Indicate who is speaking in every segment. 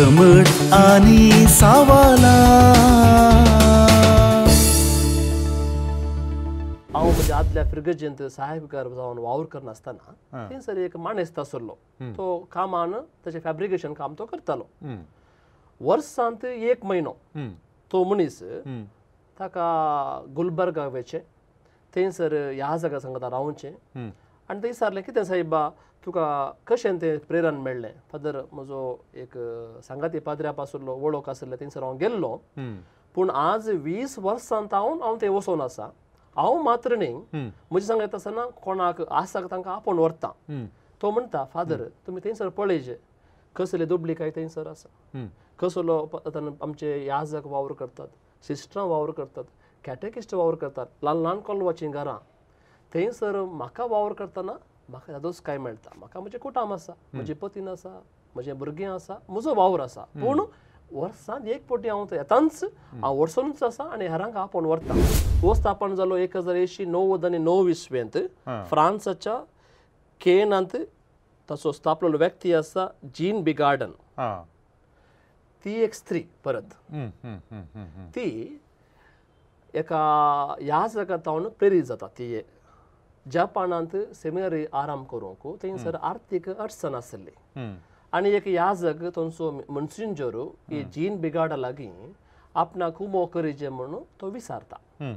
Speaker 1: Summed आणि सावाला
Speaker 2: हांव म्हणजे आदल्या फिरगजेंत सहायकार जावन वावर करनासतना थंयसर एक माणूस आसलो तो कामान ताचें फॅब्रिकेशन काम तो करतालो वर्सांत एक म्हयनो तो मनीस ताका गुलबर्गा वयचें थंयसर ह्या जाग्या सांगता रावचें आनी थंय सारलें कितें साहिबा तुका कशें तें प्रेरण मेळ्ळें फादर म्हजो एक सांगाती पाद्र्याप आसलो वळख आसलें थंयसर हांव गेल्लो पूण आज 20 वर्सांत हांव थंय वचोन आसा हांव मात्र न्ही म्हजे सांगता आसतना कोणाक आसा तांकां आपोवन व्हरता तो म्हणटा फादर तुमी थंयसर पळयचे कसले दुबळीकाय थंयसर आसा कसलो आमचे याजक वावर करतात सिस्टरां वावर करतात कॅटेकिस्ट वावर करतात ल्हान ल्हान कोलवाचीं घरां थंयसर म्हाका वावर करतना म्हाका दोस काय मेळटा म्हाका म्हजें कुटुंब आसा म्हजी पतीन आसा म्हजें भुरगीं आसा म्हजो वावर आसा पूण वर्सांत एक फावटी हांव येताच हांव वचोनूच आसा आनी हेरांक आपोवन व्हरता हो स्थापन जालो 1890 आनी 1920 फ्रांसाच्या केनांत ताचो स्थापलेलो व्यक्ती आसा जीन बिगार्डन ती एक स्त्री परत ती एका ह्या जगातावन प्रेरीत जाता ती जपानांत सेमिनरी आराम करूंक थंयसर आर्थीक अडचण आसली आनी एक याजक थंयचो मुन्सिंजोरू ही जीन बिगार्डा लागीं आपणाक उमो करीचे म्हणून तो विचारता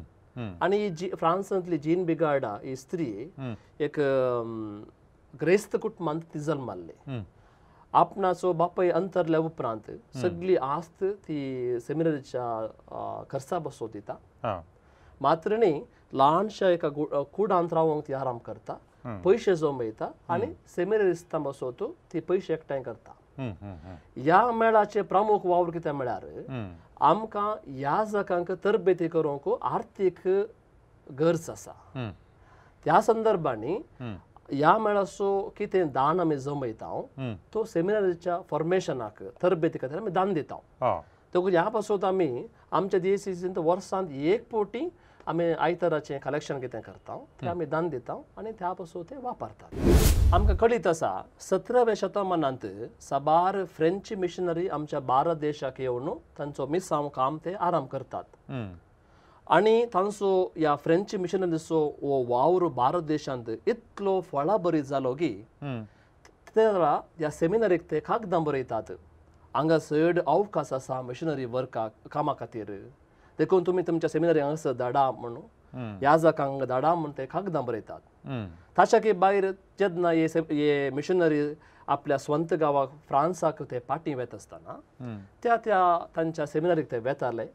Speaker 2: आनी ही फ्रांसांतली जीन बिगार्डा ही स्त्री एक ग्रेस्त कुटुंबांत ती जल्माल्ली आपणाचो बापाय अंतरल्या उपरांत सगळी आस्त ती सेमिनरीच्या खर्चा बसो दिता मात्र न्ही ल्हानशा एका कुडांत रावंक ती आराम करता पयशे जमयता आनी सेमिनरिस्तां बसोत ती पयशे एकठांय करता ह्या मेळाचे प्रमुख वावर कितें म्हळ्यार आमकां ह्या जगांक तरबेती करूंक आर्थीक गरज आसा त्या संदर्भांनी ह्या मेळाचो कितें दान आमी जमयता तो सेमिनरीच्या फॉर्मेशनाक तरबेती खातीर आमी दान दिता देखून ह्या पासून आमी आमच्या दिएसीसींत वर्सांत एक फावटी आमी आयताराचें कलेक्शन कितें करता तें आमी दान दिता आनी त्या पासून तें वापरतात आमकां कळीत आसा 17व्या शतमानांत साबार फ्रेंच मिशनरी आमच्या भारत देशाक येवन तांचो मिसांव काम ते आराम करतात आनी तांचो ह्या फ्रेंच मिशनरीचो हो वावर भारत देशांत इतलो फळा बरी जालो की ह्या सेमिनरीक ते कागदां बरयतात हांगा चड अवकाश आसा मिशनरी वर्काक कामा खातीर देखून तुमी तुमच्या सेमिनरी हांगासर धाडा म्हणून ह्या जागांक धाडा म्हणून ते कागदां बरयतात ताच्या भायर जेन्ना हे मिशनरी आपल्या स्वंत गांवाक फ्रांसाक ते पाटी वेत आसतना त्या तांच्या सेमिनरीक ते वेताले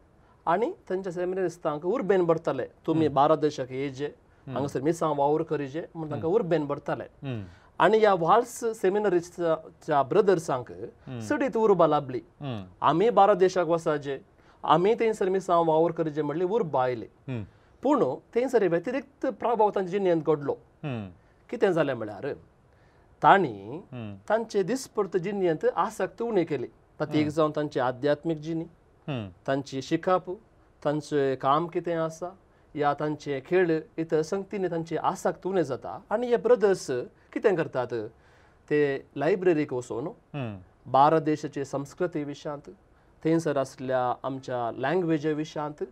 Speaker 2: आनी तांच्या सेमिनरिस्तांक उर्बेन भरताले तुमी भारत देशाक येयचे हांगासर मिसांव वावर करीचे म्हूण तांकां उर्बेन भरताले आनी ह्या वाल्स सेमिनरीच्या ब्रदर्सांक सडीत उर्बा लाभली आमी भारत देशाक वचाचे आमी थंयसर मिसांव वावर करीचे म्हणली उर्बा आयली पूण थंयसर व्यतिरिक्त प्रभाव तांच्या जिणेंत घडलो कितें जालें म्हळ्यार तांणी तांचे दिसपरत जिणेंत आसक्त उणी केली तातूंत एक जावन तांची आध्यात्मीक जिणी तांची शिकप तांचें काम कितें आसा या तांचे खेळ इतर संगतींनी तांची आसक्त उणी जाता आनी हे ब्रदर्स कितें करतात ते लायब्ररीक वचून भारत देशाचे संस्कृती विशयांत थंयसर आसल्या आमच्या लँग्वेजी विशयांत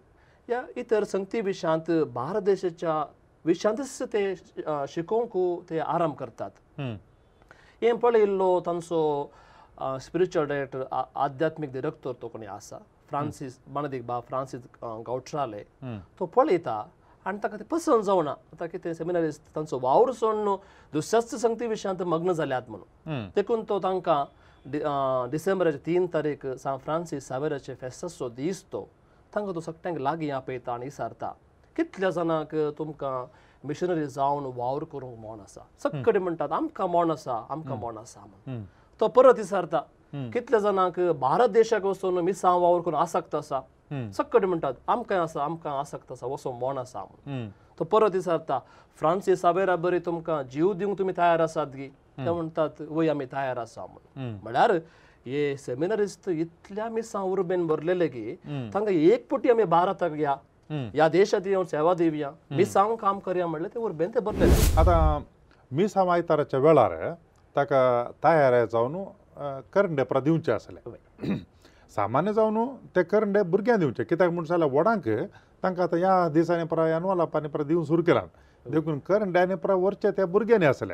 Speaker 2: या इतर संगती विशयांत भारत देशाच्या विशयांतच ते शिकोवंक ते आराम करतात हें पळयल्लो तांचो स्पिरिच्युअल डायरेक्टर आध्यात्मीक डिरेक्टर तो कोणी आसा फ्रांसीस बाणदीक बा फ्रांसीस गांवठराले तो पळयता आनी ताका तें पसंत जावना आतां कितें सेमिनरीस्ट तांचो वावर सोडून दुसऱ्याच संगती विशयांत मग्न जाल्यात म्हणून देखून तो तांकां डिसेंबराचे 3 तारीख सान फ्रांसीस सावेराचे फेस्ताचो दीस तो तांकां तो सगळ्यांक लागीं आपयता आनी विचारता कितल्या जाणांक तुमकां मिशनरी जावन वावर करूंक मोण आसा सगळे म्हणटात आमकां मोण आसा आमकां मोण आसा म्हणून तो परत विचारता कितल्या जाणांक भारत देशाक वचून मिसांव वावर करून आसक्त आसा सगळे म्हणटात आमकां आसा आमकां आसक्त आसा वचून मोण आसा म्हणून तो परत विचारता फ्रांसीस सावेरा बरी तुमकां जीव दिवंक तुमी तयार आसात गी ते म्हणटात वय आमी तयार आसा म्हणून म्हळ्यार हे सेमिनरिस्ट इतल्या मिसांव उर्बेन भरलेले की तांकां एक फावटी आमी भारताक या ह्या देशात येवन सेवा दिवया मिसांव काम करया म्हणलें ते उर्बेन ते भरलेले
Speaker 3: आतां मिसांव आयताराच्या वेळार ताका तयार जावन करंडेपरां दिवचे आसले सामान्य जावन ते करंडे भुरग्यांक दिवचे कित्याक म्हणून जाल्यार वडांक तांकां आतां ह्या दिसांनी परत एनुअल अपांनी परत दिवंक सुरू केला देखून करंड्यांनी परत व्हरचे त्या भुरग्यांनी आसले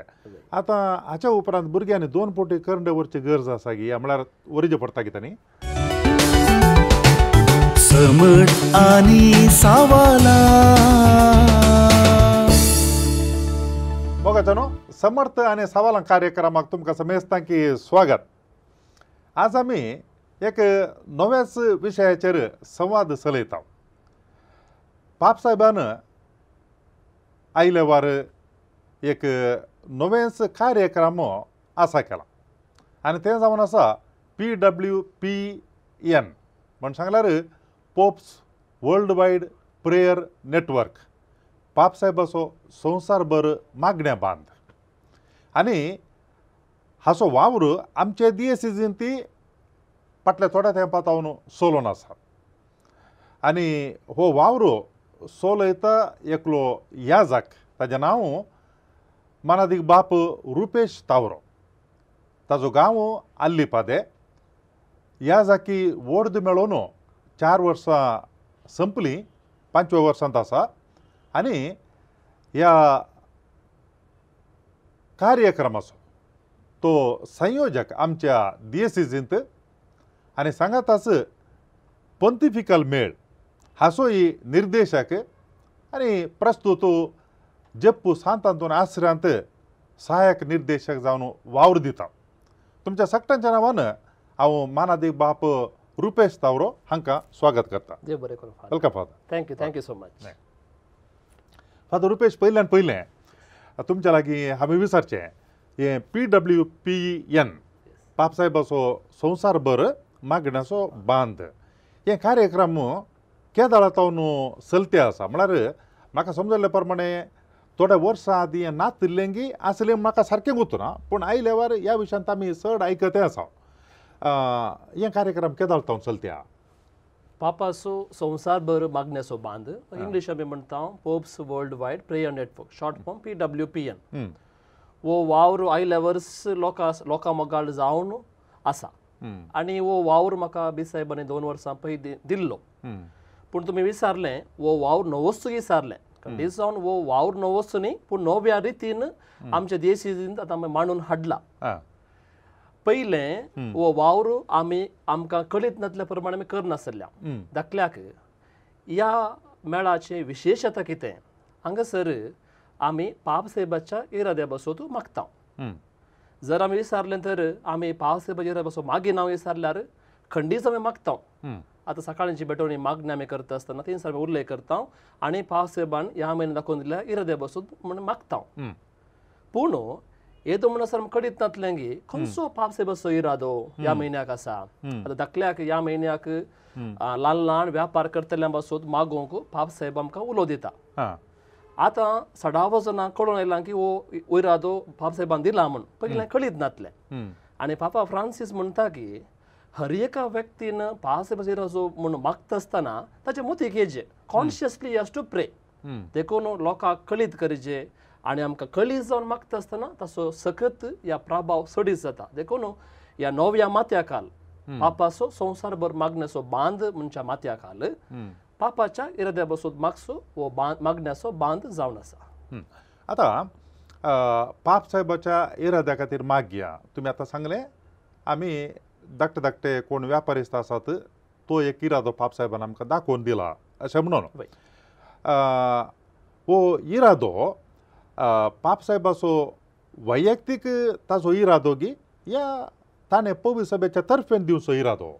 Speaker 3: आतां हाच्या उपरांत भुरग्यांनी 2 फावटी करंडे व्हरची गरज आसा की म्हळ्यार व्हरचें पडटा कितें न्ही
Speaker 1: समट आणि सावाला
Speaker 3: मोगाच्यानो समर्थ आणि सवालां कार्यक्रमाक तुमकां समेस्तांकी स्वागत आज आमी एक नव्याच विशयाचेर संवाद चलयता पाप साहेबान आयले वार एक नवेंच कार्यक्रम आसा केला आनी तें जावन आसा PWPN म्हण सांगल्यार pops world wide prayer network पाप साहेबाचो संवसारभर मागण्या बांद आनी हाचो वावर आमचे दिएसीजीन ती फाटल्या थोड्या तेंपातावन चलोवन आसा आनी हो वावर चलयता एकलो याजक ताचें नांव मानादीक बाप रुपेश तावरो ताजो गांव आल्लीपादे याजकी वर्द मेळोवन 4 वर्सां संपलीं 5व्या वर्सांत आसा आनी ह्या कार्यक्रमाचो तो संयोजक आमच्या दिएसीजींत आनी सांगाताच पंतिफिकल मेळ हाचोय निर्देशक आनी प्रस्तुत जेप्पू सांतांतून आश्रयांत सहाय्यक निर्देशक जावन वावर दिता तुमच्या सगळ्यांच्या नांवान हांव मानादीक बाप रुपेश तावरो हांकां स्वागत करता
Speaker 2: देव बरें करूं father
Speaker 3: welcome father
Speaker 2: thank you so much
Speaker 3: father Rupesh पयल्यान पयलें तुमच्या लागीं हांवें विचारचें हें PWPN पाप साहेबाचो संवसारभर मागण्याचो बांद हें कार्यक्रम केदाळातावन चलते आसा म्हळ्यार म्हाका समजले प्रमाणे थोड्या वर्सां आदीं हें नातिल्लेंगी आसलें म्हाका सारकें गुंतना पूण आयले वार ह्या विशयांत आमी चड आयकते आसा हें कार्यक्रम केदाळातावन चलते आहा
Speaker 2: पापाचो संवसारभर मागण्याचो बांद इंग्लीश आमी म्हणटा pops world wide prayer network short form PWPN वो वावर आयल्या वर्स लोकां मोगाळ जावन आसा आनी वो वावर म्हाका बी साहेबांनी 2 वर्सां पयलीं दिल्लो पूण तुमी विचारलें वो वावर नवोच विचारलें खंडीत जावन वो वावर नवोच न्ही पूण नव्या रितीन आमच्या देशीन आतां मांडून हाडला पयलें वो वावर आमकां कळीत नासल्या प्रमाणे आमी करनासल्या धाकल्याक ह्या मेळाची विशेशता कितें हांगासर आमी पाप साहेबाच्या इराद्या बसोत मागता जर आमी विचारलें तर आमी पाप साहेबाच्या इराद्या बसो मागीर नांव विचारल्यार खंडीच आमी मागता आतां सकाळची बेटोवणी मागणी आमी करता आसतना थंयसर आमी उल्लेख करता आनी पाप साहेबान ह्या म्हयन्यान दाखोवन दिल्या इराद्या बसोत म्हणून मागता पूण येदो म्हणसर कळीत नासलें की खंयचो पाप साहेबाचो इरादो ह्या म्हयन्याक आसा आतां धाकल्याक ह्या म्हयन्याक ल्हान ल्हान व्यापार करतल्या बसोत मागोवंक पाप साहेब आमकां उलो दिता आतां 16 जाणां कळून आयलां की हो इरादो पाप साहेबान दिला म्हूण पयलें कळीत नासलें आनी पापा फ्रांसीस म्हणटा की हर एका व्यक्तीन पाप साहेबाचो इरादो म्हूण मागता आसतना ताचे मुतीक येजे कॉन्शियसली हॅज टू प्रे देखून लोकांक कळीत करचे आनी आमकां कळीत जावन मागता आसतना ताचो सखत ह्या प्रभाव सडीत जाता देखून ह्या नव्या माथ्याकाल पापाचो संवसारभर मागण्याचो बांद म्हणच्या माथ्याकाल पापाच्या इराद्या बसोत मागचो वो मागण्याचो बांद जावन आसा
Speaker 3: आतां पाप साहेबाच्या इराद्या खातीर मागया तुमी आतां सांगलें आमी धाकटे कोण व्यापारीस्त आसात तो एक इरादो पाप साहेबान आमकां दाखोवन दिला अशें म्हणून हो इरादो पाप साहेबाचो वैयक्तीक ताचो इरादो गी या ताणें पवित्र सभेच्या तर्फेन दिवचो इरादो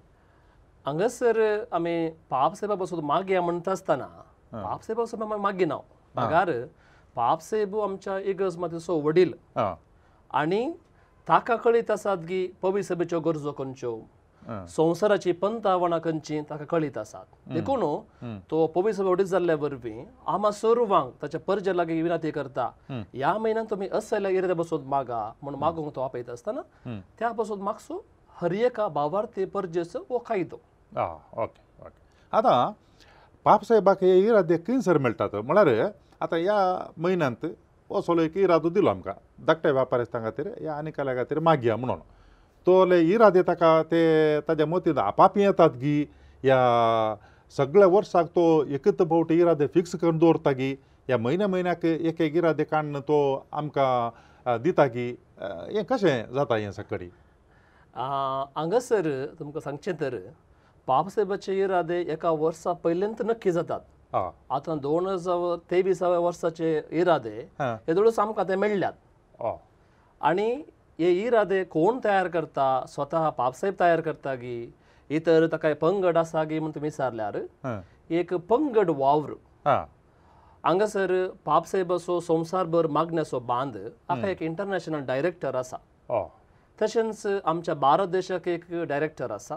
Speaker 2: हांगासर आमी पाप साहेबा बसोन मागया म्हणटा आसतना पाप साहेबा बसोन मागी नाव भागार पाप साहेब आमच्या इगर्ज मातेचो वडील आनी ताका कळीत आसात की पवित्र सभेच्यो गरजो खंयच्यो संवसाराची पंतावणां खंयची ताका कळीत आसात देखून तो पवित्र सभा वडील जाल्ल्या वरवीं आम्हा सर्वांक ताच्या परजे लागीं विनंती करता ह्या म्हयन्यान तुमी असल्या इराद्या बसोन मागा म्हूण मागोवंक तो आपयता आसतना त्या बसोन मागचो हर एका भावार्थी परजेचो वो कायदो
Speaker 3: ओके आतां पाप साहेबाक हे इरादे खंयसर मेळटात म्हळ्यार आतां ह्या म्हयन्यांत असलो एक इरादो दिलो आमकां धाकट्या व्यापारस्तां खातीर या आनी काल्या खातीर मागया म्हणून तोले इरादे ताका ते ताज्या मतींत आपाप येतात की या सगळ्या वर्साक तो एकच फावट इरादे फिक्स करून दवरता की या म्हयन्याक एक इरादे काडून तो आमकां दिता की हें कशें जाता हें सकडी
Speaker 2: हांगासर तुमकां सांगचें तर बाबासाहेबाचे इरादे एका वर्सा पयलेंत नक्की जातात.
Speaker 3: आं
Speaker 2: आतां 2023 वर्साचे इरादे
Speaker 3: हां
Speaker 2: हे दोळूच आमकां ते मेळ्ळ्यात.
Speaker 3: आं
Speaker 2: आणि हे इरादे कोण तयार करता, स्वता बाबासाहेब तयार करता की इतर ताका पंगड आसा की म्हणून तुमी विचारल्यार
Speaker 3: हां
Speaker 2: एक पंगड वावर
Speaker 3: हां
Speaker 2: हांगासर बाबासाहेबाचो संवसारभर मागण्याचो बांद हाका एक इंटरनॅशनल डायरेक्टर आसा.
Speaker 3: आं
Speaker 2: तशेंच आमच्या भारत देशाक एक डायरेक्टर आसा.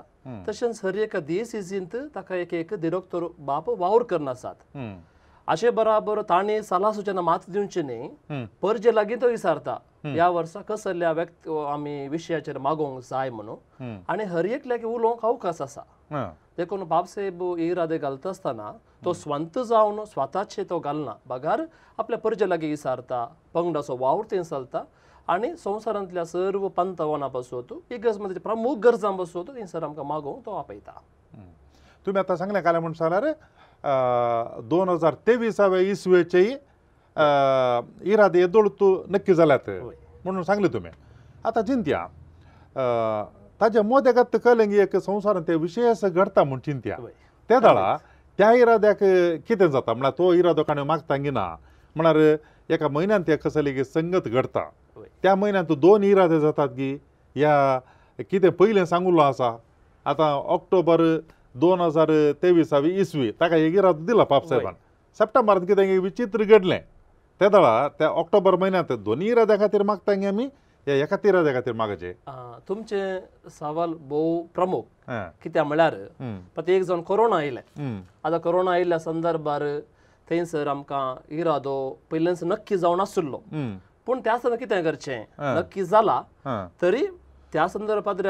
Speaker 2: तशेंच हर एका DCCंत ताका एक डिरेक्टर बाब वावर करन आसात. अशे बराबर तांणी सल्ला सुचना मात दिवची न्ही, परजे लागीं तो विचारता ह्या वर्सा कसल्या आमी विशयाचेर मागोवंक जाय म्हणून, आनी हर एक लागीं उलोवंक अवकाश आसा. देखून बाबासाहेब इरादे घालता आसतना तो स्वंत जावन स्वताचे तो घालना, बगार आपल्या परजे लागीं विचारता, पंगडाचो वावर थंय चलता आनी संवसारांतल्या सर्व पंतवाना पासून इगर्ज प्रमुख गरजां पासून थंयसर आमकां मागोवंक तो आपयता.
Speaker 3: तुमी आतां सांगलें काले म्हणून जाल्यार 2023 इसवेचेय इरादे येदोळूच नक्की जाल्यात म्हणून सांगले तुमी. आतां चिंत्या ताजे मोदेगात कळलें की एक संवसारांत ते विशेष घडटा म्हूण चिंत्या त्या दाळा त्या इराद्याक कितें जाता म्हळ्यार तो इरादो काणयो मागता गिना म्हळ्यार एका म्हयन्यान ते कसली की संगत घडता त्या म्हयन्यांत 2 इरादे जातात की या कितें पयलें सांगुल्लो आसा. आतां ऑक्टोबर 2023 इसवी ताका एक इरादो दिला बाबासाहेबान. सप्टेंबरांत कितें एक विचित्र घडलें त्या दाळा त्या ऑक्टोबर म्हयन्यांत 2 इराद्या खातीर मागता गे आमी या एकाच इराद्या खातीर मागचे.
Speaker 2: तुमचे सवाल भोव प्रमुख
Speaker 3: हां
Speaker 2: कित्याक म्हळ्यार पण एक जावन कोरोना आयलें. आतां कोरोना आयिल्ल्या संदर्भार थंयसर आमकां इरादो पयलेंच नक्की जावन आसुल्लो, पूण त्या आसतना कितें करचें नक्की जाला तरी त्या संदर्भात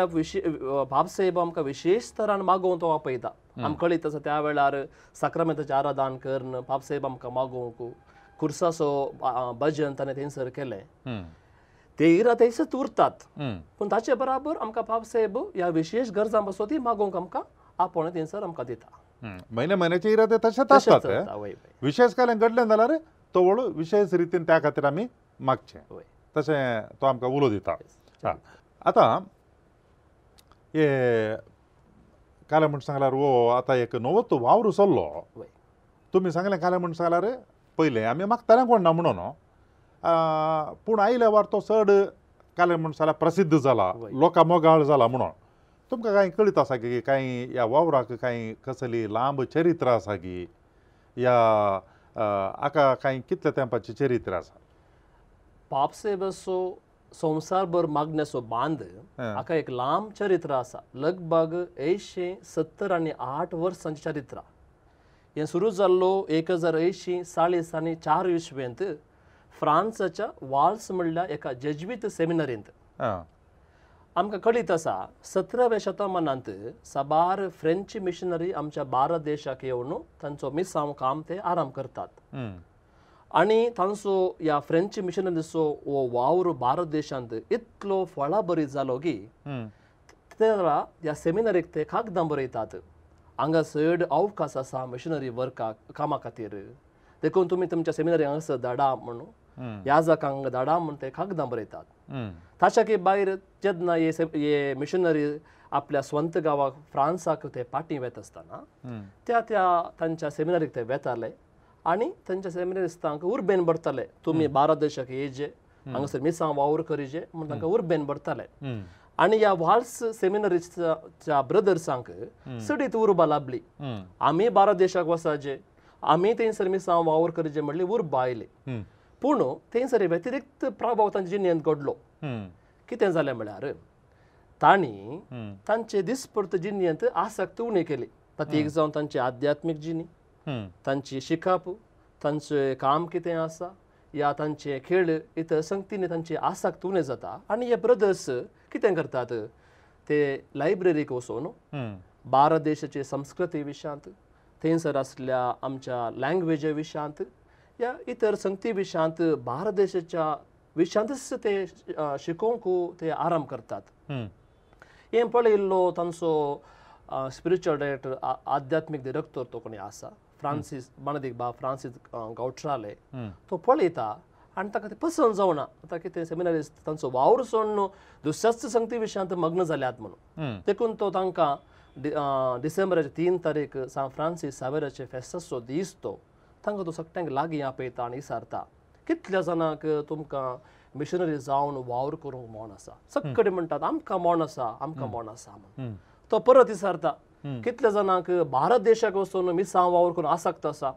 Speaker 2: बाबासाहेब आमकां विशेष तरान मागोवंक तो आपयता. आमकां कळीत आसा त्या वेळार साक्रामेंताचें आराधन करून बाबासाहेब आमकां मागोवंक खुर्साचो भजन ताणें थंयसर केलें. ते इरादे थंयसर उरतात, पूण ताचे बराबर आमकां बाबासाहेब ह्या विशेष गरजां पासून ती मागोवंक आमकां आपण थंयसर आमकां दिता.
Speaker 3: म्हयन्याचे इरादे तशेंच आसतात. विशेष कांय घडलें जाल्यार तो व्हडलो विशेष रितीन त्या खातीर आमी मागचें तशें तो आमकां उलो दिता. आतां हे काले म्हूण सांगल्यार वो आतां एक नवोच वावर चल्लो. तुमी सांगलें काले म्हूण सांगल्यार पयलें आमी मागताले कोण ना म्हणून, पूण आयल्या वार तो चड काले म्हूण सांगल्यार प्रसिद्ध जाला, लोकां मोगाळ जाला म्हणून. तुमकां कांय कळीत आसा की कांय ह्या वावराक कांय कसली लांब चरित्र आसा की या हाका कांय कितल्या तेंपाचें चरित्र आसा.
Speaker 2: बाबासाहेबाचो संवसारभर मागण्याचो बांद हाका एक लांब चरित्र आसा. लगभग 178 वर्सांचें चरित्र. हें सुरू जाल्लो 1840 इसवेंत फ्रांसाच्या वाल्स म्हणल्या एका जेजुईत सेमिनरींत. आमकां कळीत आसा 17व्या शतमानांत साबार फ्रेंच मिशनरी आमच्या भारत देशाक येवन तांचो मिसांव काम ते आराम करतात. आनी तांचो ह्या फ्रेंच मिशनरीचो हो वावर भारत देशांत इतलो फळाबरी जालो की त्या ह्या सेमिनरीक ते कागदां बरयतात. हांगा चड अवकाश आसा मिशनरी वर्काक कामा खातीर, देखून तुमी तुमच्या सेमिनरी हांगासर धाडा म्हणून याजकांक धाडा म्हणून ते कागदां बरयतात. ताच्या भायर जेन्ना हे मिशनरी आपल्या स्वंत गांवाक फ्रांसाक ते पाटी वेत आसतना त्या तांच्या सेमिनरीक ते वेताले आनी तांच्या सेमिनरिस्तांक उर्बेन भरताले. तुमी भारत देशाक येयचे, हांगासर मिसांव वावर करीचे म्हणून तांकां उर्बेन भरताले. आनी ह्या वाल्स सेमिनरीच्या ब्रदर्सांक चडीत उर्बा लाभली. आमी भारत देशाक वचाचे, आमी थंयसर मिसांव वावर करीचे म्हणली उर्बा आयली. पूण थंयसर व्यतिरिक्त प्रभाव तांच्या जिणेंत घडलो. कितें जालें म्हळ्यार तांणी तांचे दिसपरत जिणेंत आसक्त उणी केली. तातूंत एक जावन तांची आध्यात्मीक जिणी, तांची शिकाप, तांचें काम कितें आसा या तांचे खेळ इतर संगतींनी तांची आसक्त उणें जाता. आनी हे ब्रदर्स कितें करतात, ते लायब्ररीक वचून भारत देशाचे संस्कृती विशयांत, थंयसर आसल्या आमच्या लँग्वेजी विशयांत या इतर संगती विशयांत भारत देशाच्या विशयांतच ते शिकोवंक ते आराम करतात. हें पळयल्लो तांचो स्पिरिच्युअल डायरेक्टर आध्यात्मीक डिरेक्टर तो कोणी आसा फ्रांसीस बाणदीक बा फ्रांसीस गांवठराले तो पळयता आनी ताका तें पसंद जावना आतां कितें सेमिनारिस्ट तांचो वावर सोडून दुसऱ्याच संगती विशयांत मग्न जाल्यात म्हणून देखून तो तांकां डिसेंबराचे 3 तारीख सान फ्रांसीस सावेराचे फेस्ताचो दीस तो तांकां तो सगळ्यांक लागीं आपयता आनी विचारता कितल्या जाणांक तुमकां मिशनरी जावन वावर करूंक मोन आसा सगळे म्हणटात आमकां मोन आसा आमकां मोन आसा म्हणून तो परत विचारता कितल्या जाणांक भारत देशाक वचून मिसांव वावर करून आसक्त आसा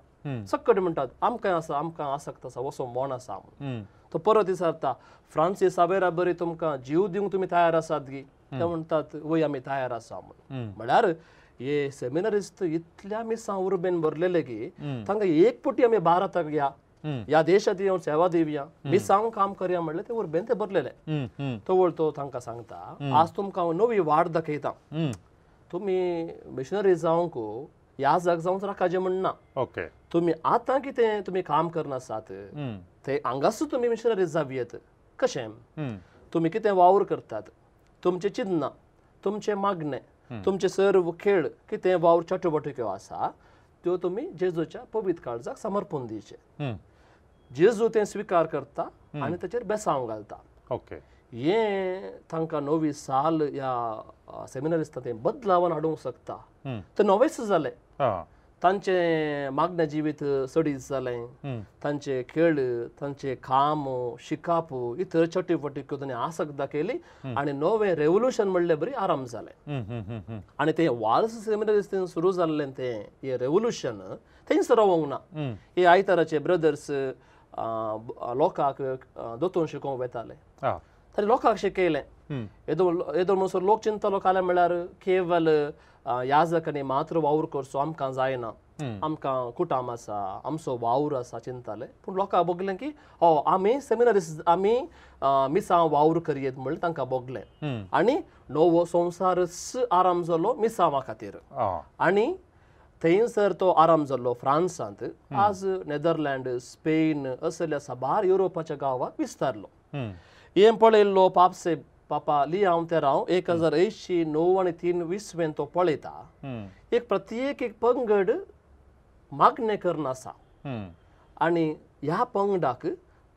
Speaker 2: सगळे म्हणटात आमकां आसा आमकां आसक्त आसा वचून मोन आसा म्हणून तो परत विचारता फ्रांसीस सावेरा बरी तुमकां जीव दिवंक तुमी तयार आसात गी ते म्हणटात वय आमी तयार आसा म्हणून म्हळ्यार हे सेमिनारिस्ट इतल्या मिसांव उर्बेन भरलेले की तांकां एक पुटी आमी भारताक या ह्या देशात येवन सेवा दिवया मिसांव काम करया म्हणलें ते उर्बेन ते भरलेले तो तो तांकां सांगता आज तुमकां नवी वाट दाखयता तुमी मिशनरी जावंक ह्या जाग जावंक राखाचें म्हणना
Speaker 3: ओके
Speaker 2: तुमी आतां कितें तुमी काम करनासात ते हांगाच तुमी मिशनरी जावयेत कशें तुमी कितें वावर करतात तुमचें चिन्ह तुमचें मागणें तुमचे सर्व खेळ कितें वावर चटवटिक्यो आसा त्यो तुमी जेजूच्या पवित्र काळजाक समर्पण दिवचे जेजू तें स्विकार करता आनी ताचेर बेसांव घालता
Speaker 3: ओके
Speaker 2: हें तांकां नवी साल ह्या सेमिनारिस्टां तें बदलावन हाडूंक शकता तें नवेच जालें तांचें मागणें जिवीत सडीत जालें तांचे खेळ तांचे काम शिकाप इतर चटवटिक्यो तांणी आसक्त दाखयली आनी नवें रेवल्युशन म्हणलें बरी आराम जालें आनी तें वाल्स सेमिनारिस्टीन सुरू जाल्लें तें हें रेवल्युशन थंयच रावूंक ना हे आयताराचे ब्रदर्स लोकांक दोतोन शिकोवंक वेताले तरी लोकांक शिकयलें येदो म्हणसर लोक चिंतलो काले म्हळ्यार केवल याजक आनी मात्र वावर करचो आमकां जायना आमकां कुटाम आसा आमचो वावर आसा चिंताले पूण लोकांक बगलें की आमी सेमिनारिस्ट आमी मिसांव वावर करयेत म्हणलें तांकां बगलें आनी नवो संवसारच आराम जालो मिसांवा खातीर आनी थंयसर तो आराम जाल्लो फ्रांसांत आज नेदरलँड स्पेन असल्या साबार युरोपाच्या गांवांत विस्तारलो हें पळयल्लो पापसेब पापा लियाव तेराव 1909 आणि 1920 तो पळयता एक प्रत्येक एक पंगड मागणें करना आसा आनी ह्या पंगडाक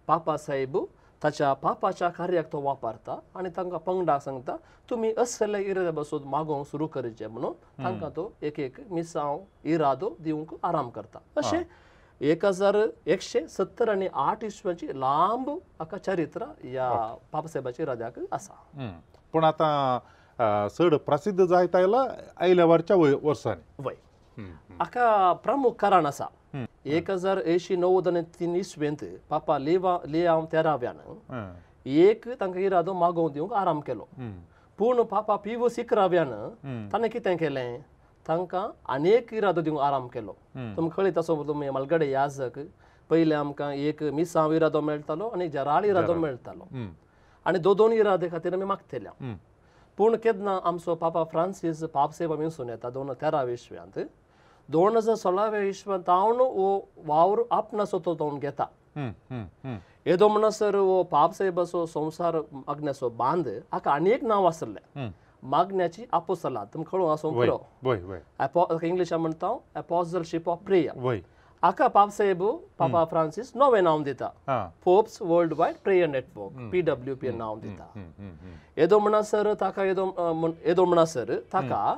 Speaker 2: पापा साहेब ताच्या पापाच्या कार्याक तो वापरता आनी तांकां पंगडाक सांगता तुमी असले इरादे बसून मागोवंक सुरू करचें म्हणून तांकां तो एक एक मिसांव इरादो दिवंक आराम करता अशें 1170 आणि 8 इस्वाची लांब आका चरित्र ह्या पापसाहेबाच्या इराद्याक आसा
Speaker 3: पूण आतां चड प्रसिद्ध जायत आयला आयल्या वर्च्या वर्सांनी
Speaker 2: वय हाका प्रमुख कारण आसा 1990 आणि 3 इस्वेंत पापा लियाव तेराव्यान एक तांकां इरादो मागोवंक दिवंक आराम केलो पूण पापा पिवस 11व्यान ताणें कितें केलें तांकां आनीक इरादो दिवंक आराम केलो तुमकां कळीत आसो तुमी मलगडे याजक पयले आमकां एक मिसांव इरादो मेळटालो आनी जराळ इरादो मेळटालो आनी दोन इरादे खातीर आमी मागतल्या पूण केन्ना आमचो पापा फ्रांसीस पापसेवा विंसून येता 2013 इस्व्यांत 2016 इस्व्यांत तावन हो वावर आपणाचो तो तावन घेता येदो म्हणसर हो पापसेबाचो संवसार मागण्याचो बांद हाका आनी एक नांव आसलें मागण्याची आपोस्तलां तुमकां कळूंक आसूं पुरो इंग्लिशान म्हणटा एपोस्टलशीप ऑफ प्रेयर हाका पापसेब पापा फ्रांसीस नवें नांव दिता pops world wide prayer network PWP नांव दिता येदो म्हणसर ताका येदो म्हणसर ताका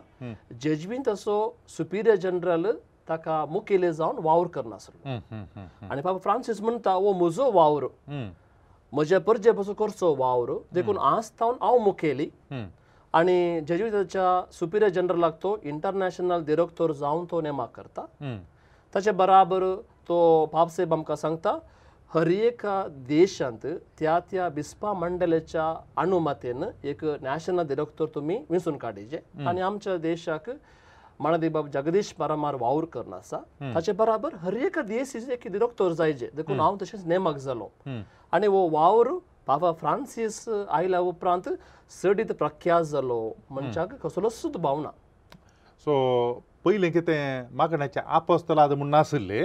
Speaker 2: जेजवींत असो सुपिरियर जनरल ताका मुखेली जावन वावर करनासलो आनी पापा फ्रांसीस म्हणटा हो म्हजो वावर म्हज्या परजे पासून करचो वावर देखून आज तावन हांव मुखेली आनी जेजुईताच्या सुपिरियर जनरलाक तो इंटरनॅशनल डिरेक्टर जावन तो नेमाक करता ताचे बराबर तो पापसेब आमकां सांगता हर एका देशांत त्या त्या बिस्पा मंडळाच्या अनुमतेन एक नॅशनल डिरेक्टर तुमी विंसून काडीचे आनी आमच्या देशाक मानदी बाब जगदीश परमार वावर करना आसा ताचे बराबर हर एका देशाचे एक डिरेक्टर जायचे देखून हांव तशेंच नेमाक जालो आनी हो वावर पापा फ्रांसीस आयल्या उपरांत सडीत प्रख्यात जालो मनशाक कसलो सुद्द भावना
Speaker 3: सो पयलें कितें मागण्याचे आपोस्तलां म्हूण नाशिल्ले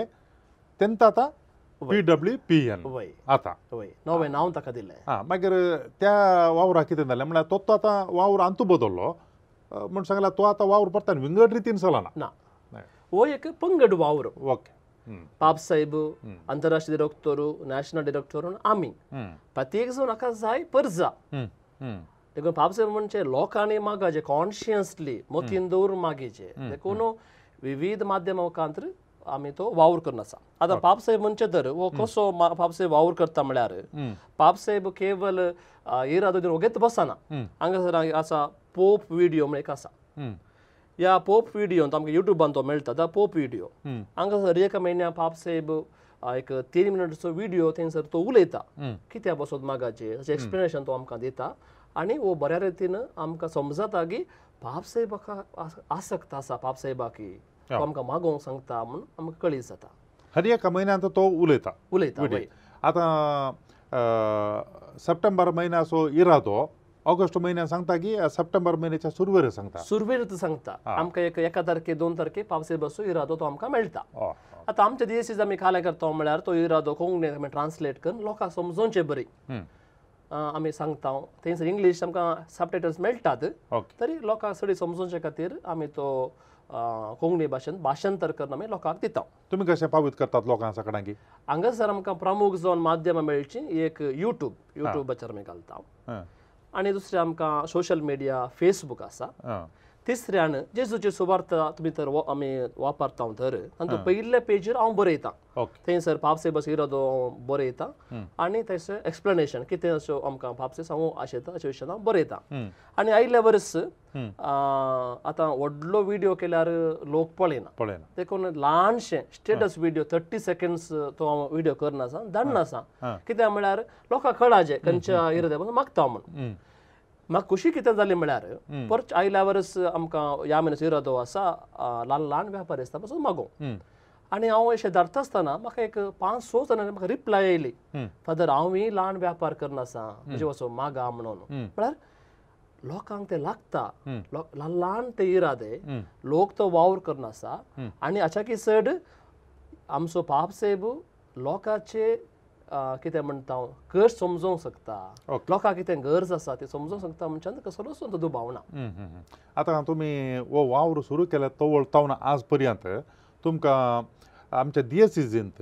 Speaker 3: तेन्ना आतां PWPN आतां
Speaker 2: नवें नांव ताका दिलें
Speaker 3: मागीर त्या वावराक कितें जालें म्हळ्यार तो आतां वावर अंतू बदललो म्हणून सांगला तो आता वावर पडताना विंगड रितीन चलना
Speaker 2: ना वो एक पंगड वावर
Speaker 3: ओके
Speaker 2: पाप साहेब आंतरराष्ट्रीय डिरेक्टर नॅशनल डिरेक्टर आम्ही प्रत्येक जण अका जाय परजा देखून पाप साहेब म्हणजे लोकांनी मागाचे कॉन्शियसली मतीन दवर मागेचे देखून विविध माध्यम मुखांतर आम्ही तो वावर करनासा आता पाप साहेब म्हणजे तर वो कसो पाप साहेब वावर करता म्हळ्यार पाप साहेब केवल इरादो दिन ओगेत बसना हांगासर असा पोप व्हिडिओ म्हण एक आसा या पोप व्हिडिओ आमकां युट्यूबान तो मेळटा तो पोप व्हिडिओ हांगासर एका म्हयन्या पाप साहेब एक 3 मिनटाचो व्हिडिओ थंयसर तो उलयता कित्याक बसोत मागाचे ताचें एक्सप्लेनेशन तो आमकां दिता आनी वो बऱ्या रितीन आमकां समजता की पाप साहेबाक आसक्त आसा पाप साहेबाक तो आमकां मागोवंक सांगता म्हणून आमकां कळीत जाता
Speaker 3: हर एका म्हयन्यांत तो उलयता
Speaker 2: वय.
Speaker 3: आता सप्टेंबर म्हयन्याचो इरादो ऑगस्ट म्हयन्यात सांगता की सप्टेंबर म्हयन्याच्या सुरवेर सांगता
Speaker 2: सुरवेर सांगता आमकां एका तारखे 2 तारखे पाप साहेबाचो इरादो तो आमकां मेळटा आता आमच्या देशीच आमी खाले करता म्हळ्यार तो इरादो कोंकणीन आमी ट्रान्सलेट करून लोकांक समजोवचें बरी आमी सांगता थंयसर इंग्लीश आमकां सबटायटल्स मेळटात तरी लोकांक सगळी समजोवचे खातीर आमी तो कोंकणी भाशेन भाशांतर करून आमी लोकांक दिता
Speaker 3: तुमी कशें पावीत करतात लोकांक सगळ्यांक
Speaker 2: हांगासर आमकां प्रमुख जावन माध्यमां मेळची एक युट्यूबाचेर आमी घालता आनी दुसरें आमकां सोशल मिडिया फेसबूक आसा तिसऱ्यान जेजूची सुवार्थ तुमी तर आमी वापरता तर तातूंत पयल्या पेजीर हांव बरयतां थंयसर पाप साहेबाचो इरादो बरयता आनी थंयसर एक्सप्लेनेशन कितें अशें आमकां पाप साहेब सांगूं आशेता अशे विशयान हांव बरयतां आनी आयल्या वर्स आतां व्हडलो व्हिडिओ केल्यार लोक पळयना देखून ल्हानशें स्टेटस व्हिडिओ 30 सेकंड्स तो हांव व्हिडिओ करनासा धाडनासा कित्याक म्हळ्यार लोकांक कळाचे खंयच्या इराद्या पासून मागता म्हणून म्हाका खुशी कितें जाली म्हळ्यार परत आयल्या वर्स आमकां ह्या म्हयन्याचो इरादो आसा ल्हान ल्हान वेपारी आसता पासून मागोवंक आनी हांव अशें धाडटा आसतना म्हाका एक 5-6 जाणांनी म्हाका रिप्लाय येयली फादर हांवूय ल्हान वेपार करनासा म्हजे वचून मागा म्हणून म्हळ्यार लोकांक ते लागता ल्हान ल्हान ते इरादे लोक तो वावर करनासा आनी हाच्या की चड आमचो पाप साहेब लोकांचे कितें म्हणटा कश्ट समजोवंक शकता लोकांक कितें गरज आसा ती समजोवंक शकता म्हणजे कसलो सुद्धा दुबाव ना
Speaker 3: आतां तुमी हो वावर सुरू केला तो तावन आज पर्यंत तुमकां आमच्या DSCजींत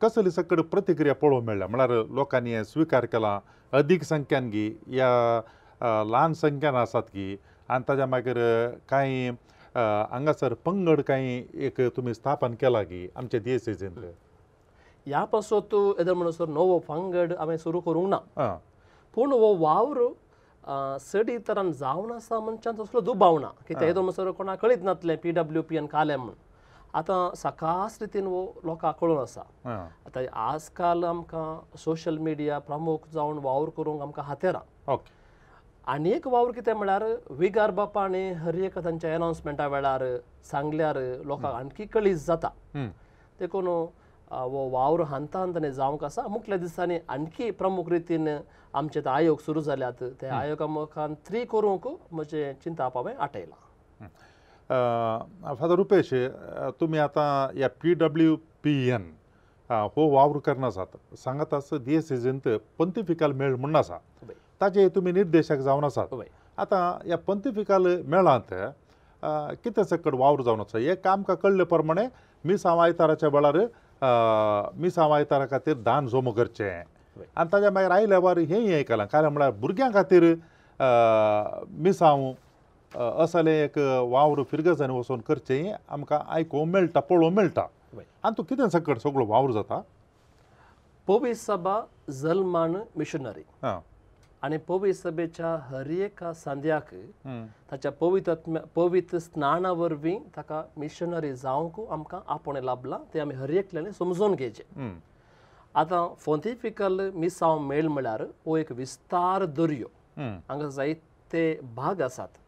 Speaker 3: कसली सकड प्रतिक्रिया पळोवंक मेळ्ळ्या म्हळ्यार लोकांनी हें स्विकार केला अदीक संख्यान गी या ल्हान संख्यान आसात गी आनी ताज्या मागीर कांय हांगासर पंगड कांय एक तुमी स्थापन केला गी आमच्या DSCजींत
Speaker 2: ह्या पासत येदर म्हणसर नवो पंगड आमी सुरू करूंक ना पूण हो वावर चड तरान जावन आसा मनशान तसलो दुबाव ना कित्याक येदर म्हणसर कोणाक कळीत नातलें PWPN कालें म्हणून आतां सकास रितीन वो लोकांक कळून आसा आतां आजकाल आमकां सोशल मिडिया प्रमुख जावन वावर करूंक आमकां हातेरां आनी एक वावर कितें म्हळ्यार विगार बापांनी हर एक तांच्या एनाउन्समेंटा वेळार सांगल्यार लोकांक आणखी कळीत जाता देखून वो वावर हांता हांतानी जावंक आसा मुखल्या दिसांनी आणखी प्रमुख रितीन आमचे आयोग सुरू जाल्यात ते आयोगा मुखान 3 करूंक म्हजें चिंता हांवें आटयलां
Speaker 3: फादर रुपेश तुमी आतां ह्या PWPN हो वावर करनासात सांगात आसा DSCजींत पंतिफिकाल मेळ म्हणून आसा ताचे तुमी निर्देशक जावन आसात आतां ह्या पंतिफिकाल मेळांत कितें सकड वावर जावन आसा एक आमकां कळ्ळे प्रमाणे मिसांव आयताराच्या वेळार मिसांव आयतारा खातीर दान जमो करचें आनी ताज्या मागीर आयल्या वार हेंय आयकलां कारण म्हळ्यार भुरग्यां खातीर मिसांव असलें एक वावर फिरगजांनी वचून करचें आमकां आयकूंक मेळटा पळोवंक मेळटा आनी तूं कितें सकड सगळो वावर जाता
Speaker 2: पवित्र सभा जल्मान मिशनरी आनी पवित्र सभेच्या हर एका सांद्याक ताच्या पवित्र स्नाना वरवीं ताका मिशनरी जावंक आमकां आपणे लाभलां तें आमी हर एकल्यानी समजून घेवचें आतां फोंतिफिकल मिसांव मेळ म्हळ्यार हो एक विस्तार दर्यो हांगा जायते भाग आसात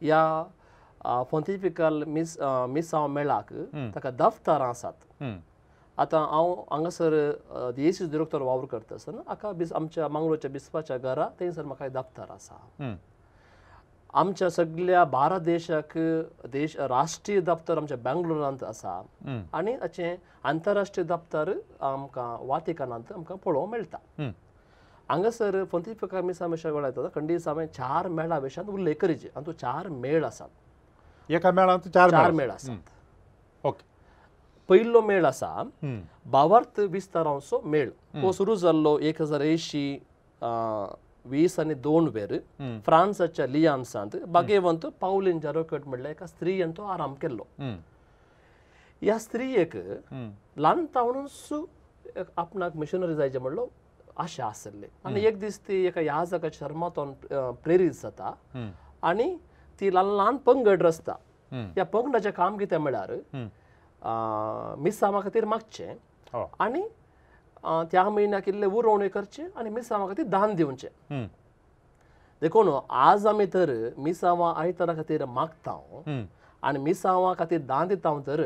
Speaker 2: ह्या फोंतिफिकल मिसांव मेळाक ताका दफ्तरां आसात आतां हांव हांगासर DSC डिरेक्टर वावर करता आसतना हाका आमच्या मंगळूरच्या बिस्पाच्या घरा थंयसर म्हाका दफ्तर आसा आमच्या सगळ्या भारत देशाक राष्ट्रीय दफ्तर आमच्या बेंगलोरांत आसा आनी हाचें आंतरराष्ट्रीय दफ्तर आमकां वातिकनांत आमकां पळोवंक मेळटा हांगासर पंथीफिका मिसा मेशा गोळा येता खंडीस हांवें 4 मेळा विशयांत उल्लेख करीचे आनी तो 4 मेळ आसात
Speaker 3: एका मेळांत 4
Speaker 2: 4
Speaker 3: मेळ
Speaker 2: मेळ आसात
Speaker 3: ओके
Speaker 2: पयलो मेळ आसा भावार्थ विस्तारांचो मेळ हो सुरू जाल्लो 1080 20 आनी 2 वेर फ्रांसाच्या लियान्सांत बागेवंत पावलीन जारोकट म्हणल्यार एका स्त्रीयेन तो आराम केल्लो ह्या स्त्रीयेक ल्हानपणानूच आपणाक मिशनरी जायचे म्हणलो आशा आसली आनी एक दीस ती एका याजकाच्या शर्मातोन प्रेरीत जाता आनी ती ल्हान पंगड रचता ह्या पंगडाचें काम कितें म्हळ्यार मिसामा खातीर मागचें आनी त्या म्हयन्याक इल्ले उरोवणी करचे आनी मिसामा खातीर दान दिवचें देखून आज आमी तर मिसावा आयतारा खातीर मागता आनी मिसावा खातीर दान दिता तर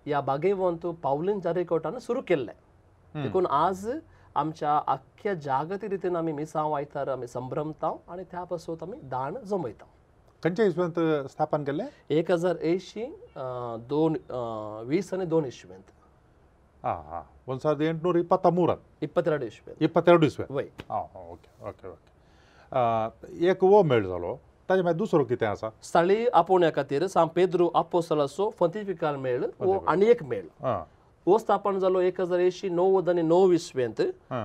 Speaker 2: ह्या बागेवंत पावलीन जारेकोटान सुरू केल्लें देखून आज आमच्या आख्ख्या जागतीक रितीन आमी मिसांव आयतार आमी संभ्रमता आनी त्या पासून आमी दान जमयता
Speaker 3: खंयच्या इस्व्यांत स्थापन केल्लें
Speaker 2: 1080 20 आनी 2 इस्व्यांत
Speaker 3: 1823
Speaker 2: 22 इस्व्यांत
Speaker 3: 22 इस्व्यांत
Speaker 2: वय
Speaker 3: ओके ओके ओके एक वो मेळ जालो ताजे मागीर दुसरो कितें आसा
Speaker 2: स्थळी आपोवण्या खातीर सान पेद्रो आपोस्तलाचो पंथीफिकल मेळ वो आनी एक मेळ हो स्थापन जालो 1080 90 आनी 9 इस्व्यांत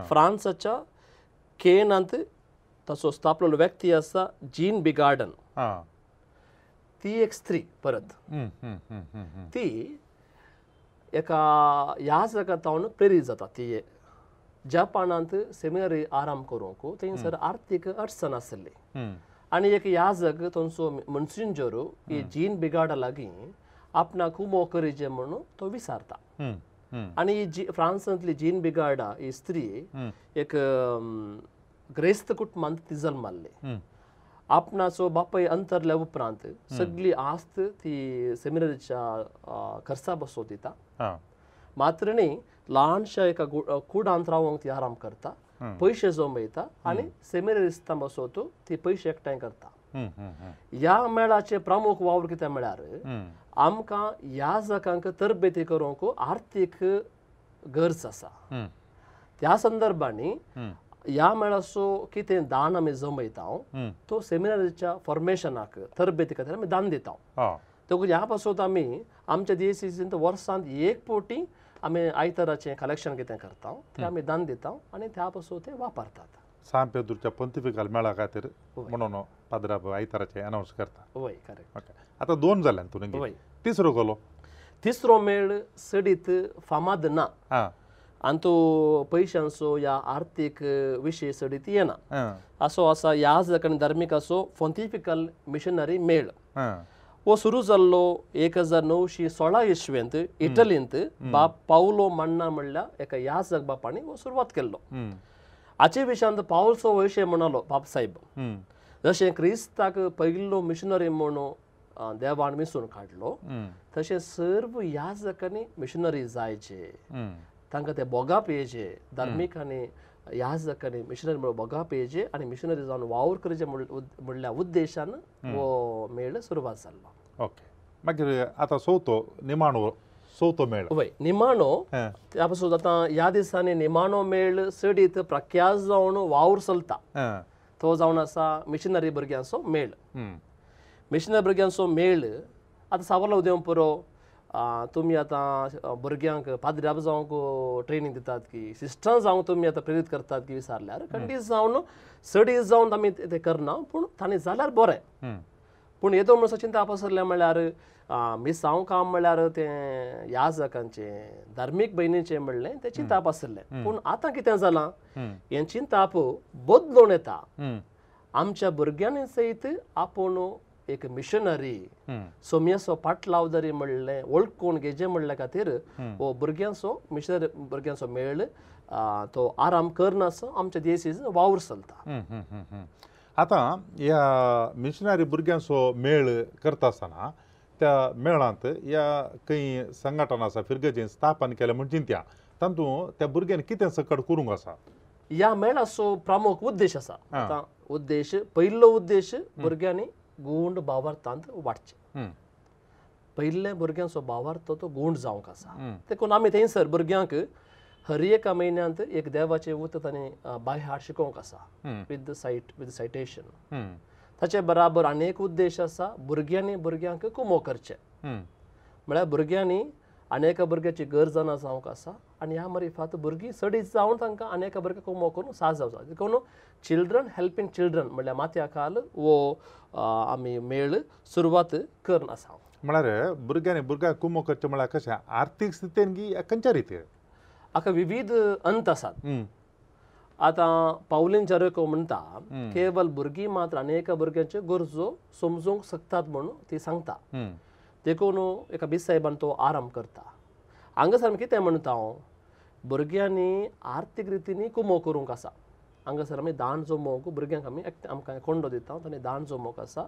Speaker 2: फ्रांसाच्या केनांत ताचो स्थापलेलो व्यक्ती आसा जीन बिगार्डन ती एक स्त्री परत ती एका याजकातावन प्रेरीत जाता ती जपानांत सेमिनरी आराम करूंक थंयसर आर्थीक अडचण आसली आनी एक याजक थंयचो मनसिंजर ही जीन बिगार्डा लागीं आपणाक उमो करीचे म्हणून तो विचारता आनी फ्रांसांतली जीन बिगार्डा ही स्त्री एक ग्रेस्त कुटुंबांत ती जल्माल्ली आपणाचो बापाय अंतरल्या उपरांत सगळी आस्त ती सेमिनरीच्या खर्चा बसो दिता मात्र न्ही ल्हानशा एका कुडांत रावंक ती आराम करता पयशे जमयता आनी सेमिनरिस्तां बसोत ती पयशे एकठांय करता ह्या मेळाचे प्रमुख वावर कितें म्हळ्यार आमकां याजकांक तरबेती करूंक आर्थीक गरज आसा त्या संदर्भांनी ह्या मेळाचो कितें दान आमी जमयता तो सेमिनरीच्या फॉर्मेशनाक तरबेती खातीर आमी दान दिता देखून ह्या पासून आमी आमच्या दिएसीसींत वर्सांत एक फावटी आमी आयताराचें कलेक्शन कितें करता तें आमी दान दिता आनी त्या पासून ते वापरतात
Speaker 3: सान पेद्रूच्या पंथीफिकल मेळा खातीर म्हणून पाद्रा आयताराचें अनावंस करता
Speaker 2: वय करेक्ट
Speaker 3: ओके आतां 2 जाल्यान तुवें
Speaker 2: वय
Speaker 3: तिसरो कोलो
Speaker 2: तिसरो मेळ सडीत फामाद ना आनी तो पयशांचो या आर्थीक विशय सडीत येना असो आसा याजक आनी धार्मिकाचो पंथीफिकल मिशनरी मेळ हो सुरू जाल्लो 1916 इस्व्यांत इटलींत बाप पावलो मन्ना म्हणल्यार एका याजक बापांनी हो सुरवात केल्लो हाचे विशयांत पावलचो वैशय म्हणलो बाप साहेब जशें क्रिस्ताक पयलो मिशनरी म्हणून देवान मिसून काडलो तशें सर्व याजकांनी मिशनरी जायचे तांकां ते बोगाप येयचे धार्मिकांनी याजकांनी मिशनरी म्हणून बोगाप येयचे आनी मिशनरी जावन वावर करचे म्हणल्या उद्देशान हो मेळ सुरवात जाल्लो
Speaker 3: ओके मागीर आतां चवथो मेळ
Speaker 2: वय निमाणो त्या पासून आतां ह्या दिसांनी निमाणो मेळ सडीत प्रख्यात जावन वावर चलता तो जावन आसा मिशनरी भुरग्यांचो मेळ मिशनरी भुरग्यांचो मेळ आतां सावरलो उदयपुरो तुमी आतां भुरग्यांक पाद्र्याब जावंक ट्रेनींग दितात की सिस्टर जावंक तुमी आतां प्रेरीत करतात की विचारल्यार खंडीत जावन सडीत जावन आमी ते करना पूण तांणी जाल्यार बरें पूण येदो म्हणून चिंता पसरलें म्हणल्यार मिसांव काम म्हणल्यार तें याजकांचें धार्मीक भयणीचें म्हणलें तें चिंता पसरलें पूण आतां कितें जालां हें चिंताप बदलून येता आमच्या भुरग्यांनी सयत आपूण एक मिशनरी सोम्याचो पाटलावदारी म्हणलें वळखून घेजे म्हणल्या खातीर हो भुरग्यांचो मिशनरी भुरग्यांचो मेळ तो आराम करनासो आमच्या देशीच वावर चलता
Speaker 3: आतां ह्या मिशनरी भुरग्यांचो मेळ करता आसतना त्या मेळांत ह्या खंय संघटना आसा फिरगेचें स्थापन केलें म्हण चिंत्या तातूंत त्या भुरग्यांनी कितें सकट करूंक आसा
Speaker 2: ह्या मेळाचो प्रमुख उद्देश आसा आतां उद्देश पयलो उद्देश भुरग्यांनी गूंड भावार्थांत वाडचें पयले भुरग्यांचो भावार्थ तो गूंड जावंक आसा देखून आमी थंयसर भुरग्यांक हर एका म्हयन्यांत एक देवाचें उतर ताणें बाय हार्ट शिकोवंक आसा विथ सायटेशन. ताचे बराबर आनीक उद्देश आसा भुरग्यांक कुमो करचें. म्हळ्यार भुरग्यांनी अनेक भुरग्याची गरज जावंक आसा आनी ह्या मरिफात भुरगीं सडी जावन तांकां अनेक भुरग्यांक कुमो करून साजवता. देखून चिल्ड्रन हेल्पिंग चिल्ड्रन म्हळ्यार माथ्या काल वो आमी मेळ सुरवात करन आसा.
Speaker 3: म्हळ्यार भुरग्यांक कुमो करचें म्हळ्यार कशें आर्थीक स्थितीन की खंयच्या रितीन?
Speaker 2: हाका विविध अंत आसात. आतां पावलीन जरेको म्हणटा केवळ भुरगीं मात्र अनेक भुरग्यांच्यो गरजो समजूंक शकतात म्हणून ती सांगता. देखून एका बिसायबान तो आराम करता. हांगासर आमी कितें म्हणटा भुरग्यांनी आर्थीक रितीन कुमो करूंक आसा. हांगासर आमी दान जमोवंक भुरग्यांक आमकां कोंडो दिता ताणें दान जमोवंक आसा.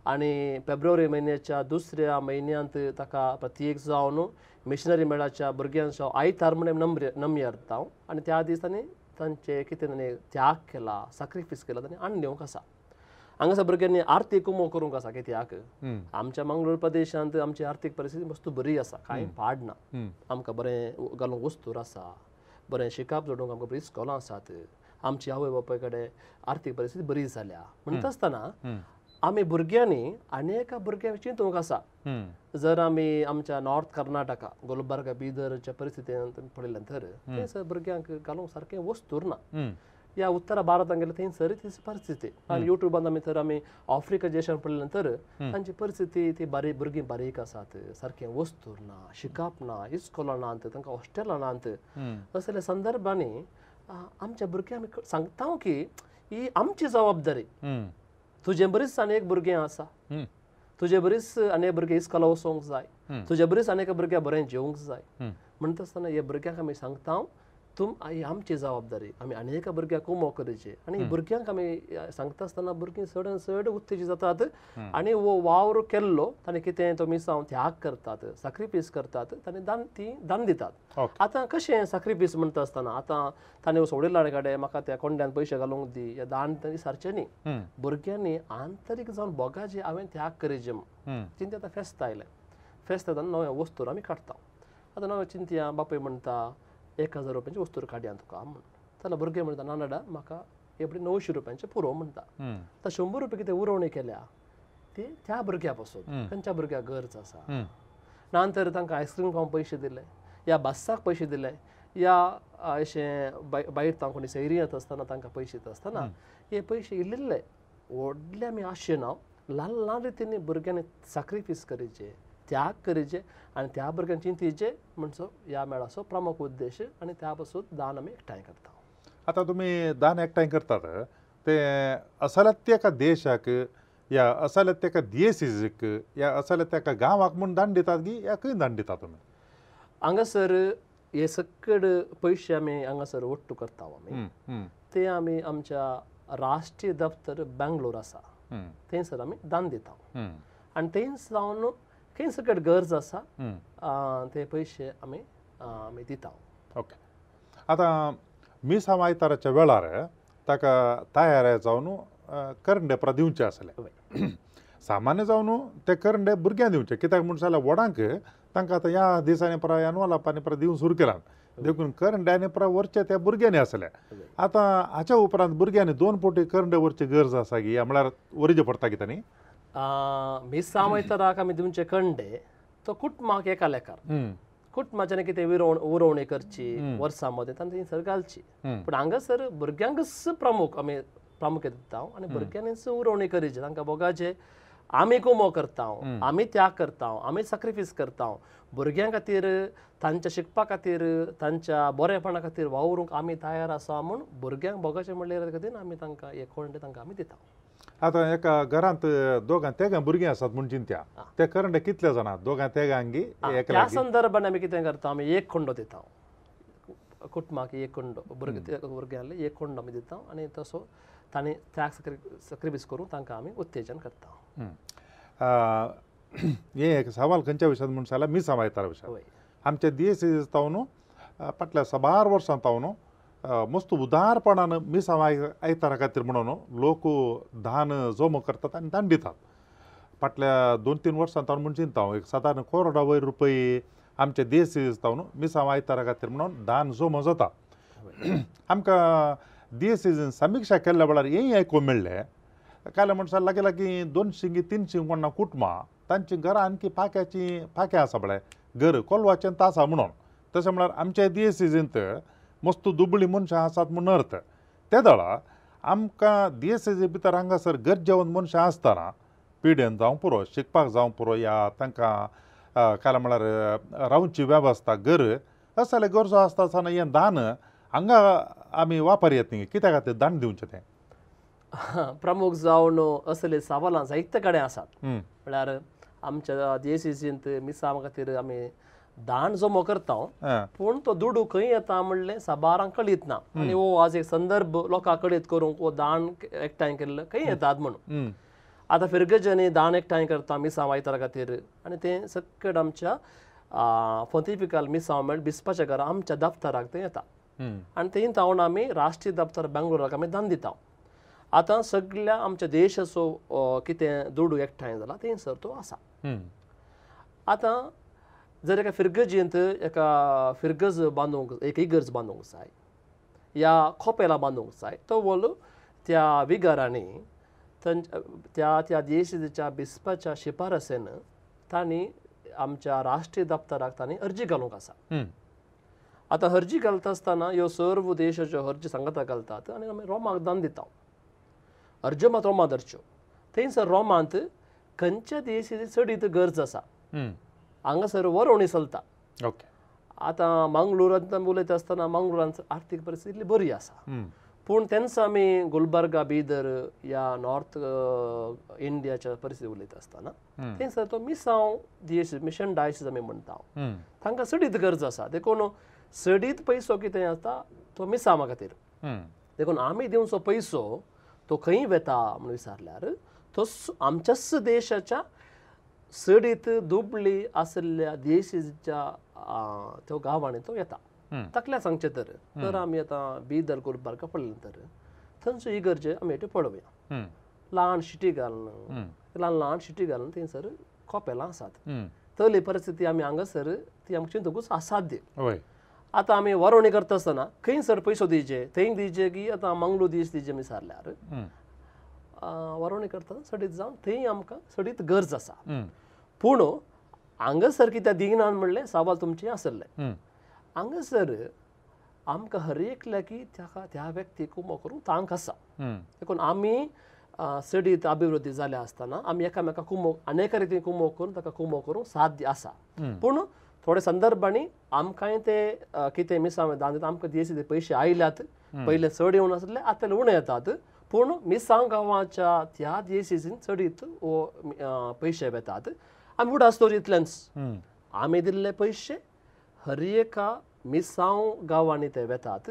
Speaker 2: आनी फेब्रुवारी म्हयन्याच्या दुसऱ्या म्हयन्यांत ताका प्रत्येक जावन मिशनरी मेळाच्या भुरग्यांचो आयतार म्हणून नम्यारता आनी त्या दीस ताणें तांचे कितें ताणें त्याग केला सॅक्रिफायस केला ताणें आण दिवंक आसा. हांगासर भुरग्यांनी आर्थीक कुमो करूंक आसा. कित्याक आमच्या मंगळूर प्रदेशांत आमची आर्थीक परिस्थिती मस्त बरी आसा, कांय पाड ना. आमकां बरें घालूंक वस्तूर आसा, बरें शिकप जोडूंक आमकां बरीं इस्कॉलां आसात. आमची आवय बापाय कडेन आर्थीक परिस्थिती बरी जाल्या. म्हणटा आसतना आमी भुरग्यांनी अनेक भुरग्यांक चिंतूंक आसा. जर आमी आमच्या नॉर्थ कर्नाटका गुलबर्गा बिदरच्या परिस्थितीन पळयलें तर थंयसर भुरग्यांक घालूंक सारकें वस्तूर ना. या उत्तर भारतांत गेल्यार थंयसर ती परिस्थिती. युट्यूबान आमी आफ्रिका देशांत पळयलें तर तांची परिस्थिती ती भुरगीं बारीक आसात, सारकें वस्तूर ना, शिकप ना, इस्कॉलां नात, तांकां हॉस्टेलां नात. असल्या संदर्भांनी आमच्या भुरग्यांक आमी सांगता की ही आमची जबाबदारी. तुजे बरीच अनेक भुरगीं आसा, तुजे बरीच अनेक भुरगे इस्कॉला वचोंक जाय, तुजे बरीच अनेक भुरग्यां बरें जेवंक जाय. म्हणटा आसतना हे भुरग्यांक आमी सांगता ही आमची जबाबदारी. आमी अनेक भुरग्यांक कुमो करचे आनी भुरग्यांक आमी सांगता आसतना भुरगीं चड उत्तेजीत जातात आनी वो वावर केल्लो ताणें कितें तो मिसांव त्याग करतात, सॅक्रिफायस करतात, ताणें दान दितात. आतां कशें सॅक्रिफायस म्हणटा आसतना आतां ताणें सोडिल्ल्या कडेन म्हाका त्या कोंड्यान पयशे घालूंक दी हे दान ताणें सारचें न्ही. भुरग्यांनी आंतरीक जावन बोगाचे हांवें त्याग करचें म्हूण चिंती. आतां फेस्त आयलें, फेस्त येताना नव्या वस्तूर आमी काडटा. आतां नव्या चिंतया बापूय म्हणटा 1000 रुपयांची वस्तूर काडया तुका म्हूण. जाल्यार भुरगे म्हणटा ना नाडा म्हाका एपडी 900 रुपयांचे पुरो म्हणटा. आतां 100 रुपया कितें उरोवणी केल्या ती त्या भुरग्या पासून खंयच्या भुरग्याक गरज आसा. नंतर तांकां आयस्क्रीम खावंक पयशे दिले, या बसाक पयशे दिले, या अशें भायर तांकां कोणी सैरी येता आसतना तांकां पयशे दिता आसतना हे पयशे इल्ले व्हडले आमी आसचे ना. ल्हान ल्हान रितींनी भुरग्यांनी सॅक्रिफायस करचें, त्याग करचें आनी त्या भुरग्यांक चिंतीचें म्हणचो ह्या मेळाचो प्रमुख उद्देश. आनी त्या पासून दान आमी एकठांय करता.
Speaker 3: आतां तुमी दान एकठांय करतात ते असल्यात ते एका देशाक या असल्यात ते एका दिएसीसीक या असल्यात ते एका गांवाक म्हूण दान दितात की या खंय दान दितात तुमी?
Speaker 2: हांगासर हे सकड पयशे आमी हांगासर वट्टू करता आमी ते आमी आमच्या राष्ट्रीय दफ्तर बेंगलोर आसा थंयसर आमी दान दिता. आनी थंयच जावन खंय सकट गरज आसा ते पयशे आमी दिता.
Speaker 3: ओके. आतां मिसांव आयताराच्या वेळार ताका तयार जावन करंडेपरां दिवचे आसले. सामान्य जावन ते करंडे भुरग्यांक दिवचे कित्याक म्हणून जाल्यार व्हडांक तांकां आतां ह्या दिसांनी परत अनुवालापांनी परत दिवंक सुरू केलां. देखून करंड्यांनी परत व्हरचे त्या भुरग्यांनी आसले. आतां हाच्या उपरांत भुरग्यांनी 2 फावटी करंडे व्हरची गरज आसा की म्हळ्यार व्हरचे पडटा की तांणी?
Speaker 2: मिसांव आयताराक आमी दिवचे कंडे तो कुटुंबाक एका लेखार कुटुंबाच्यान कितें उरोवणी करची वर्सां मदें तांणी थंयसर घालची. पूण हांगासर भुरग्यांकच प्रामुख्य दिता आनी भुरग्यांनीच उरोवणी करची. तांकां बोगाचे आमी कुमो करता, आमी त्याग करता, आमी सॅक्रिफायस करता. भुरग्यां खातीर तांच्या शिकपा खातीर तांच्या बरेपणा खातीर वावरूंक आमी तयार आसा म्हूण भुरग्यांक बोगाचें म्हणलें खातीर आमी तांकां हे कोंडे तांकां आमी दिता.
Speaker 3: आतां एका घरांत 2-3 भुरगीं आसात म्हूण चिंत्या ते करंडे कितले जाणां 2-3
Speaker 2: त्या संदर्भान आमी कितें करता आमी एक कोंडो दिता कुटुंबाक. एक कोंडो भुरग्यांक एक कोंडो आमी दिता आनी तसो तांणी त्याग सॅक्रिफायस करून तांकां आमी उत्तेजन करता.
Speaker 3: हे एक सवाल खंयच्या विशयांत म्हणून जाल्यार मिसांव आयतारा विशयांत. आमच्या दिएसीसी तावन फाटल्या 12 वर्सां तावन मस्त उदारपणान मिसांव आयतारा खातीर म्हणून लोक दान जमो करतात आनी दान दितात. फाटल्या 2-3 वर्सां तावन म्हूण चिंता हांव एक सादारण ₹1 रुपये आमचे देश जावन मिसांव आयतारा खातीर म्हणून दान जोमो जाता आमकां DSCन समीक्षा केल्ल्या वेळार हेंय आयकूंक मेळ्ळें काल म्हणटा लागी लागी 200 300 कोणा कुटुंबां तांची घरां आणखी फाक्या आसा बळे घर कोलवाचें आसा म्हणून तशें म्हळ्यार आमच्या DSCत मस्त दुबळी मनशां आसात म्हूण अर्थ त्या दळा आमकां DSC भितर हांगासर गरजेवंत मनशां आसतना पिड्यान जावं पुरो शिकपाक जावं पुरो या तांकां काल म्हळ्यार रावची वेवस्था घर असले गरजो आसता आसतना हें दान हांगा आमी वापर येत न्ही कित्या खातीर दान दिवचें तें
Speaker 2: प्रमुख जावन असले सवालां जायते कडेन आसात म्हळ्यार आमच्या DSCत मिसांव खातीर आमी दान जमो करता पूण तो दुडू खंय येता म्हणलें साबारांक कळीत ना आनी हो आज एक संदर्भ लोकां कडेन करूंक वो दान एकठांय केल्लें खंय येतात म्हणून आतां फिरगजनी दान एकठांय करता मिसांव आयतारा खातीर आनी तें सकट आमच्या फोंतिफिकल मिसांव मेळ बिस्पाच्या घरा आमच्या दफ्तराक तें येता आनी तें जावन आमी राष्ट्रीय दफ्तर बेंगलोराक आमी दान दिता आतां सगळ्या आमच्या देशाचो कितें दुडू एकठांय जाला थंयसर तो आसा आतां जर एका फिरगजींत एका फिरगज बांदूंक एक इगर्ज बांदूंक जाय या खोपेला बांदूंक जाय तो वोल त्या विगारांनी त्या DSCच्या बिस्पाच्या शिफारसेन तांणी आमच्या राष्ट्रीय दफ्तराक तांणी अर्जी घालूंक आसा आतां अर्जी घालता आसतना ह्यो सर्व देशाच्यो अर्जी सांगता घालतात आनी आमी रोमाक दान दिता अर्ज्यो मात रोमा धरच्यो थंयसर रोमांत खंयच्या DSCची चडीत गरज आसा हांगासर वरोवणी चलता
Speaker 3: ओके
Speaker 2: आतां मंगळुरांत उलयता आसतना मंगळुरांत आर्थीक परिस्थिती इतली बरी आसा पूण तेन्ना आमी गुलबर्गा बिदर या नॉर्थ इंडियाच्या परिस्थिती उलयता आसतना थंयसर तो मिसांव DSC मिशन डायसिस आमी म्हणटा तांकां सडीत गरज आसा देखून सडीत पयसो कितें आसता तो मिसांवा खातीर देखून आमी दिवचो पयसो तो खंय वेता म्हणून विचारल्यार तो आमच्याच देशाच्या सडीत दुबळी आसलेल्या DSCच्या त्यो गांवांनी तो येता तकल्या सांगचें तर आमी आतां बिदर गुलबर्गा पडलें तर थंयचो इगर्जे आमी हेटी पळोवया ल्हान शिटी घालून ल्हान शिटी घालून थंयसर खोपेलां आसात तली परिस्थिती आमी हांगासर ती आमची चिंतूंकूच असाध्य आतां आमी वरोवणी करता आसतना खंयसर पयसो दिवचे थंय दिवचे की आतां मंगळूर दिवचे विचारल्यार वरोवणी करता सडीत जावन थंय आमकां सडीत गरज आसा पूण हांगासर कित्याक दिनान म्हणलें सवाल तुमचें आसलें हांगासर आमकां हर एकल्या की त्या व्यक्तीक उमो करूंक तांक आसा देखून आमी सडीत अभिवृद्धी जाल्या आसतना आमी एकामेकाक कुमो अनेका रितीन कुमो करून ताका कुमो करूंक साध्य आसा पूण थोड्या संदर्भांनी आमकांय ते कितें मिसांव दान दिता आमकां DSC पयशे आयल्यात पयले चड येवन आसले आतां उणे येतात पूण मिसांव गांवाच्या त्या DSCन चडीत पयशे वेतात आमी उडासतोर इतलेंच आमी दिल्ले पयशे हर एका मिसांव गांवांनी ते वेतात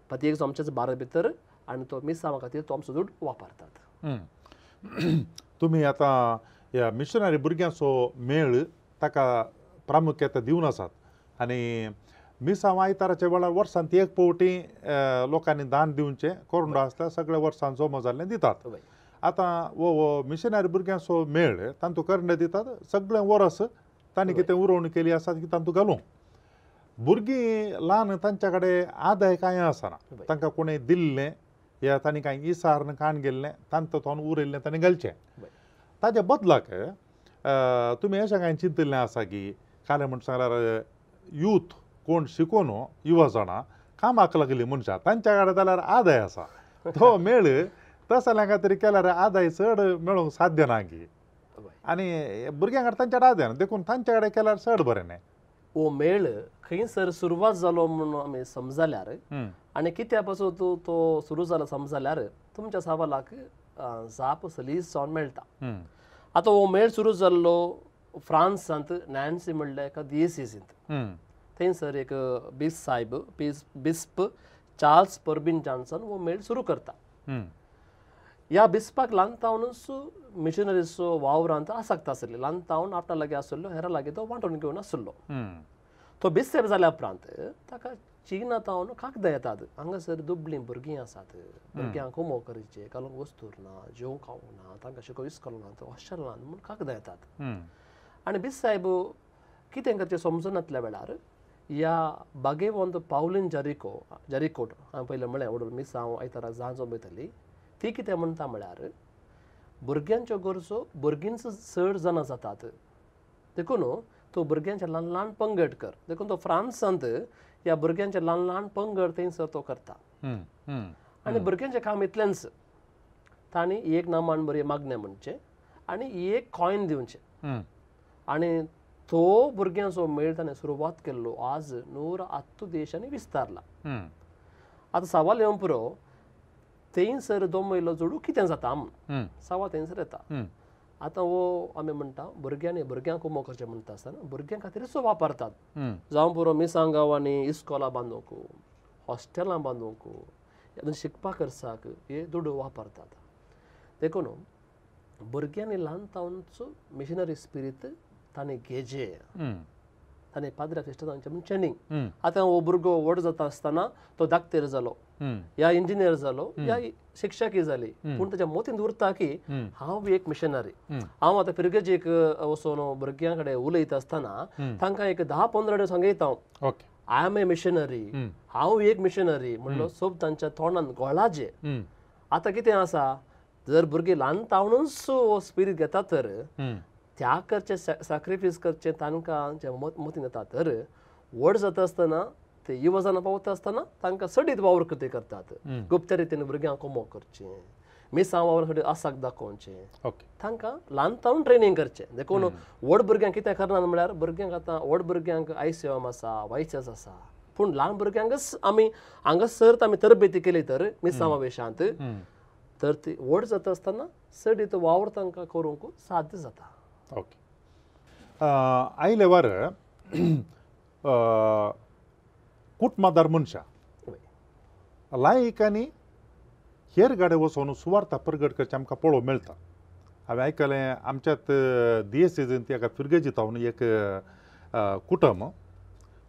Speaker 2: प्रत्येक आमच्याच भारत भितर आनी तो मिसांवा खातीर तो आमचो दूड वापरतात
Speaker 3: तुमी आतां ह्या मिशनरी भुरग्यांचो मेळ ताका प्रामुख्यता दिवन आसात आनी मिसांव आयताराच्या वेळार वर्सांत एक फावटी लोकांनी दान दिवचें कोरोना आसल्यार सगळ्या वर्सांत जमा जाल्लें दितात आतां वो मिशनरी भुरग्यांचो मेळ तांतूं करणे दितात सगळें वर्स तांणी कितें उरोवणी केली आसा ती तांतूं घालूंक भुरगीं ल्हान तांच्या कडेन आदाय कांय आसना तांकां कोणें दिल्लें या तांणी कांय इसारण काण गेल्लें तांतूं थोन उरयल्लें तांणी घालचें ताजे बदलाक तुमी अशें कांय चिंतिल्लें आसा की काले म्हण सांगल्यार यूथ कोण शिकून युवा जाणां कामाक लागली मनशां तांच्या कडेन जाल्यार आदाय आसा तो मेळ तसल्या खातीर केल्यार आदाय चड मेळोवंक साध्य ना की आनी भुरग्यां कडेन तांच्या कडेन आदाय ना देखून तांच्या कडेन केल्यार चड बरें न्ही
Speaker 2: हो मेळ खंयसर सुरवात जालो म्हणून आमी समजल्यार आनी कित्या पासून तो सुरू जालो समजल्यार तुमच्या सवालाक जाप सलीस जावन मेळटा आतां हो मेळ सुरू जाल्लो फ्रांसांत नॅन्सी म्हणल्या एका DSCत थंयसर एक बिस्प चार्ल्स पर्बिन जॉन्सन हो मेळ सुरू करता ह्या बिस्पाक ल्हानतावनूच मिशनरीचो वावरांत आसक्त आसली ल्हानतावन आपणा लागीं आसलो हेरा लागीं तो वांटून घेवन आसलो तो बिस्तेप जाल्या उपरांत ताका चीनातावन कागदां येतात हांगासर दुबळीं भुरगीं आसात भुरग्यांक उमो करचे घालूंक वस्तूर ना जेवंक खावंक ना तांकां शिको इस्कॉल ना हॉस्टेल ना म्हूण कागदां येतात आनी बिस्सायब कितें करचें समजनातल्या वेळार ह्या बागे ಒಂದು पावलीन जॅरिकोट हांवें पयलें म्हळें ओडून मिसांव आयतारा जांजो वयतली ती कितें म्हणटा म्हळ्यार भुरग्यांच्यो गरजो भुरगींच चड जाणां जातात देखून तो भुरग्यांचे ल्हान ल्हान पंगड कर देखून तो फ्रांसांत ह्या भुरग्यांचे ल्हान ल्हान पंगड थंयसर तो करता आनी भुरग्यांचें काम इतलेंच तांणी एक नामान बरी मागणें म्हणचें आनी एक कॉयन दिवचें आनी तो भुरग्यांचो मेळ ताणें सुरवात केल्लो आज 110 देशांनी विस्तारला आतां सवाल येवन पुरो थंयसर दोमयलो जोडू कितें जाता सवाल थंयसर येता आतां वो आमी म्हणटा भुरग्यांक उमो करचें म्हणटा आसतना भुरग्यां खातीरच वापरतात जावं पुरो मिरसांग गांवांनी इस्कॉलां बांदूंक हॉस्टेलां बांदूंक शिकपा खर्चाक हे दुडू वापरतात देखून भुरग्यांनी ल्हान तावनचो मिशनरी स्पिरीट ताणें घेजे ताणें पाद्र्याक इश्टांचे म्हण ट्रेनींग आतां हो भुरगो व्हड जाता आसतना तो धाकटेर जालो या इंजिनियर जालो या शिक्षकी जाली पूण ताच्या मोतीन उरता की हांव एक मिशनरी हांव आतां फिरगेजेक वचून भुरग्यां कडेन उलयता आसतना तांकां एक 10-15 दीस सांगयता आय एम ए मिशनरी हांव एक मिशनरी म्हणलो सोब तांच्या तोंडान गोळाजे आतां कितें आसा जर भुरगीं ल्हान तावनूच स्पिरीट घेता तर त्या करचे सॅक्रिफायस करचें तांकां जे मोतीन येता तर व्हड जाता आसतना ते युवजनां पावता आसतना तांकां सडीत वावर ते करतात गुप्त रितीन भुरग्यांक कोमो करचें मिसांव वावर सडीत आसाक दाखोवचें तांकां ल्हान तावन ट्रेनींग करचें देखून व्हड भुरग्यांक कितें करना म्हळ्यार भुरग्यांक आतां व्हड भुरग्यांक ICM आसा वायचस आसा पूण ल्हान भुरग्यांकच आमी हांगासर आमी तरबेती केली तर मिसांवा वेशांत तर ती व्हड जाता आसतना सडीत वावर तांकां करूंक साध्य जाता
Speaker 3: आयले वार कुटमादार मनशां लायक आनी हेर गाडे वचून सुवार्ता प्रगट करचें आमकां पळोवंक मेळटा हांवें आयकलें आमच्यात DSCन ती एका फिरगेजी तावन एक कुटुंब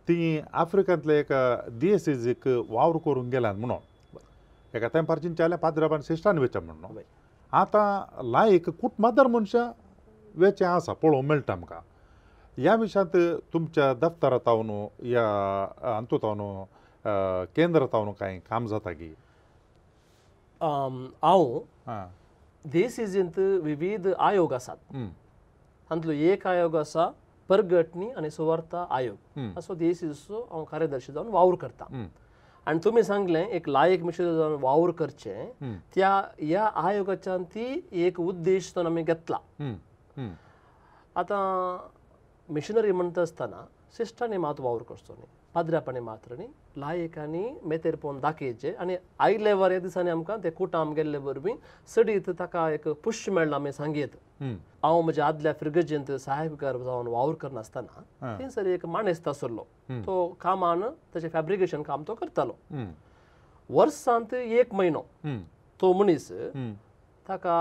Speaker 3: ती आफ्रिकांतले एका DSCक वावर करूंक गेल्यात म्हणून एका तेंपारच्यान जाल्यार पाद्राबान श्रेश्ठान वेचा म्हणून आतां लायक कुटमादार मनशां वेचें आसा पळोवंक मेळटा आमकां ह्या विशयांत तुमच्या दफ्तरांत तावन या हातूंत तावन केंद्र तावन कांय काम जाता की
Speaker 2: हांव DSCंत विविध आयोग आसात तातूंतलो एक आयोग आसा प्रगटणी आनी सुवार्ता आयोग असो DSCचो हांव कार्यदर्शी जावन वावर करता आनी तुमी सांगलें एक लायक मिशनरी जावन वावर करचें त्या ह्या आयोगाच्यान ती एक उद्देश ताणें आमी घेतला आतां मिशनरी म्हणटा आसतना श्रेश्ठांनी मात वावर करचो न्ही पाद्र्यापणी मात्र न्ही लायकांनी मेतेर पळोवन दाखयचें आनी आयले वर ह्या दिसांनी आमकां ते कुटाम गेल्ले वरवीं सडीत ताका एक पुश मेळ्ळा आमी सांगीत हांव म्हज्या आदल्या फिरगेजेंत सहायकार जावन वावर करनासतना थंयसर एक माणेस्त आसलो तो कामान ताचें फॅब्रिकेशन काम तो करतालो वर्सांत 1 म्हयनो तो मनीस ताका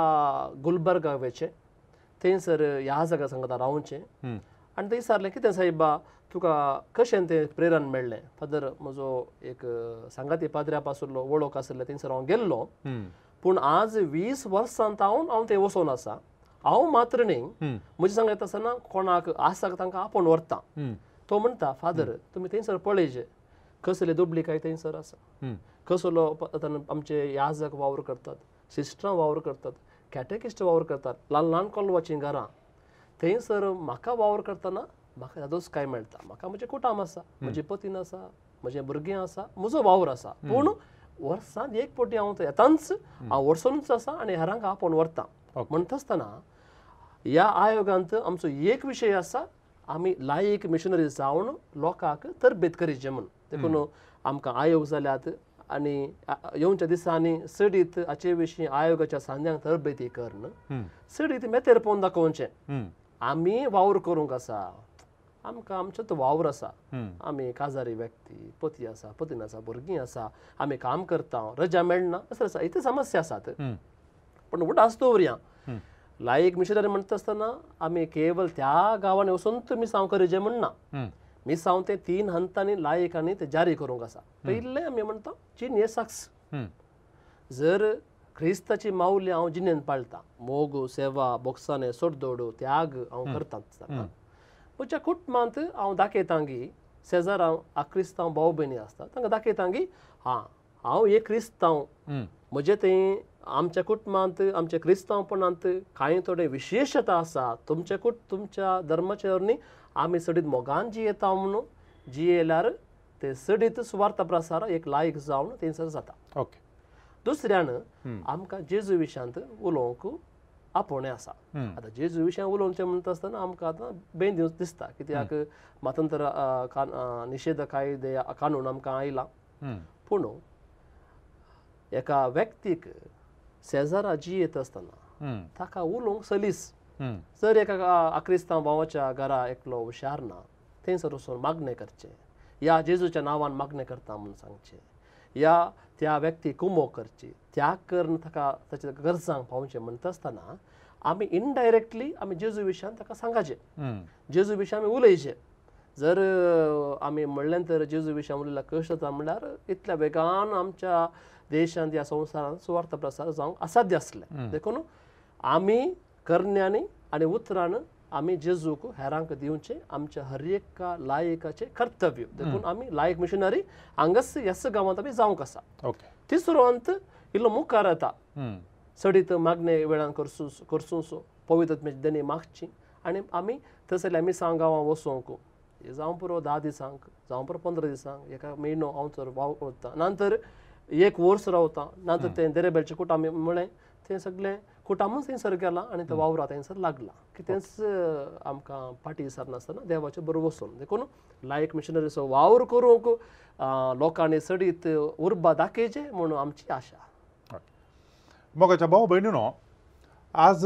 Speaker 2: गुलबर्गा वेचें थंयसर ह्या जाग्यार सांगता रावचें आनी थंय सारलें कितें सायबा तुका कशें तें प्रेरण मेळ्ळें फादर म्हजो एक सांगाती पाद्र्या पासून वळख आसलें थंयसर हांव गेल्लो पूण आज 20 वर्सांत हांव थंय वचून आसा हांव मात्र न्ही म्हजे सांगता आसतना कोणाक आसाक तांकां आपोवन व्हरता तो म्हणटा फादर तुमी थंयसर पळयचे कसले दुबळीकाय थंयसर आसा कसलो आमचे याजक वावर करतात सिस्टरां वावर करतात कॅटेकिस्ट वावर करतात ल्हान ल्हान कॉलवाचीं घरां थंयसर म्हाका वावर करतना म्हाका दोस काय मेळटा म्हाका म्हजें कुटुंब आसा म्हजी पतीन आसा म्हजें भुरगीं आसा म्हजो वावर आसा पूण वर्सांत एक फावटी हांव येताच हांव वचूनच आसा आनी हेरांक आपोवन व्हरता म्हणटा आसतना ह्या आयोगांत आमचो एक विशय आसा आमी लायक मिशनरी जावन लोकांक तरबेत करीचें म्हूण देखून आमकां आयोग जाल्यात आनी येवच्या दिसांनी सडीत हाचे विशीं आयोगाच्या सांग्यांक तरबेती करन सडीत मेतेर पळोवन दाखोवचें आमी वावर करूंक आसा आमकां आमचो वावर आसा आमी काजारी व्यक्ती पती आसा पतीन आसा भुरगीं आसा आमी काम करता रजा मेळना असो आसा इतली समस्या आसात पण उडास दवरया लायक मिशनरी म्हणटा आसतना आमी केवळ त्या गांवांनी वचून मिसांव करचें म्हणना मिसांव ते 3 हंतांनी लायकांनी ते जारी करूंक आसा पयलें आमी म्हणटा जिने सक्स जर क्रिस्ताची माऊली हांव जिनेन पाळटा मोग सेवा बोक्साने सोडदोड त्याग हांव करता म्हज्या कुटुंबांत हांव दाखयतां की शेजारां क्रिस्तांव भाव भयणी आसता तांकां दाखयतां की हांव एक क्रिस्तांव म्हजे थंय आमच्या कुटुंबांत आमच्या क्रिस्तांवपणांत कांय थोडे विशेशता आसा तुमच्या धर्माचेर आमी सडीत मोगान जियेता म्हणून जियेल्यार ते सडीत सुवार्थ प्रसार एक लायक जावन थंयसर जाता
Speaker 3: ओके
Speaker 2: दुसऱ्यान आमकां जेजू विशयांत उलोवंक आपोवणें आसा आतां जेजू विशयां उलोवचें म्हणटा आसतना आमकां आतां बेन दिसता कित्याक मातंत्र निशेध कायदे कानून आमकां आयला पूण एका व्यक्तीक शेजारा जियेत आसतना ताका उलोवंक सलीस जर एका क्रिस्तांव भावाच्या घरा एकलो हुशारना थंयसर वचून मागणें करचें या जेजूच्या नांवान मागणें करता म्हणून सांगचें या त्या व्यक्ती कुमो करची त्याग करून ताका ताच्या गरजांक पावचें म्हणटा आसतना आमी इनडायरेक्टली आमी जेजू विशयान ताका सांगचें जेजू विशयान आमी उलयचें जर आमी म्हणलें तर जेजू विशयान उलयल्यार कशें जाता म्हणल्यार इतल्या बेगान आमच्या देशांत ह्या संवसारांत सुवार्थ प्रसार जावंक असाध्य आसलें देखून आमी करण्यांनी आनी उतरान आमी जेजूक हेरांक दिवचें आमच्या हर एका लायकाचें कर्तव्य देखून आमी लायक मिशनरी हांगाच ह्याच गांवांत आमी जावंक आसा तिसरो अंत इल्लो मुखार येता सडीत मागणे वेळान करसूं पवित्र देणी मागची आनी आमी थंयसर आमी गांवां वचोंक जावं पुरो 10 दिसांक जावं पुरो 15 दिसांक एका म्हयनो हांव थंय वावरता नंतर एक वर्स रावता नंतर तें देरेबेलचें कुटाम म्हळें तें सगळें कुटामूच थंयसर गेलां आनी तो वावरा थंयसर लागला की तेंच आमकां पाटी विसरनासतना देवाचे बरोबर वचून देखून लायक मिशनरीचो वावर करूंक लोकांनी सडीत उर्बा दाखयचें म्हणून आमची आशा
Speaker 3: मोगाच्या भाव भयणीनो आज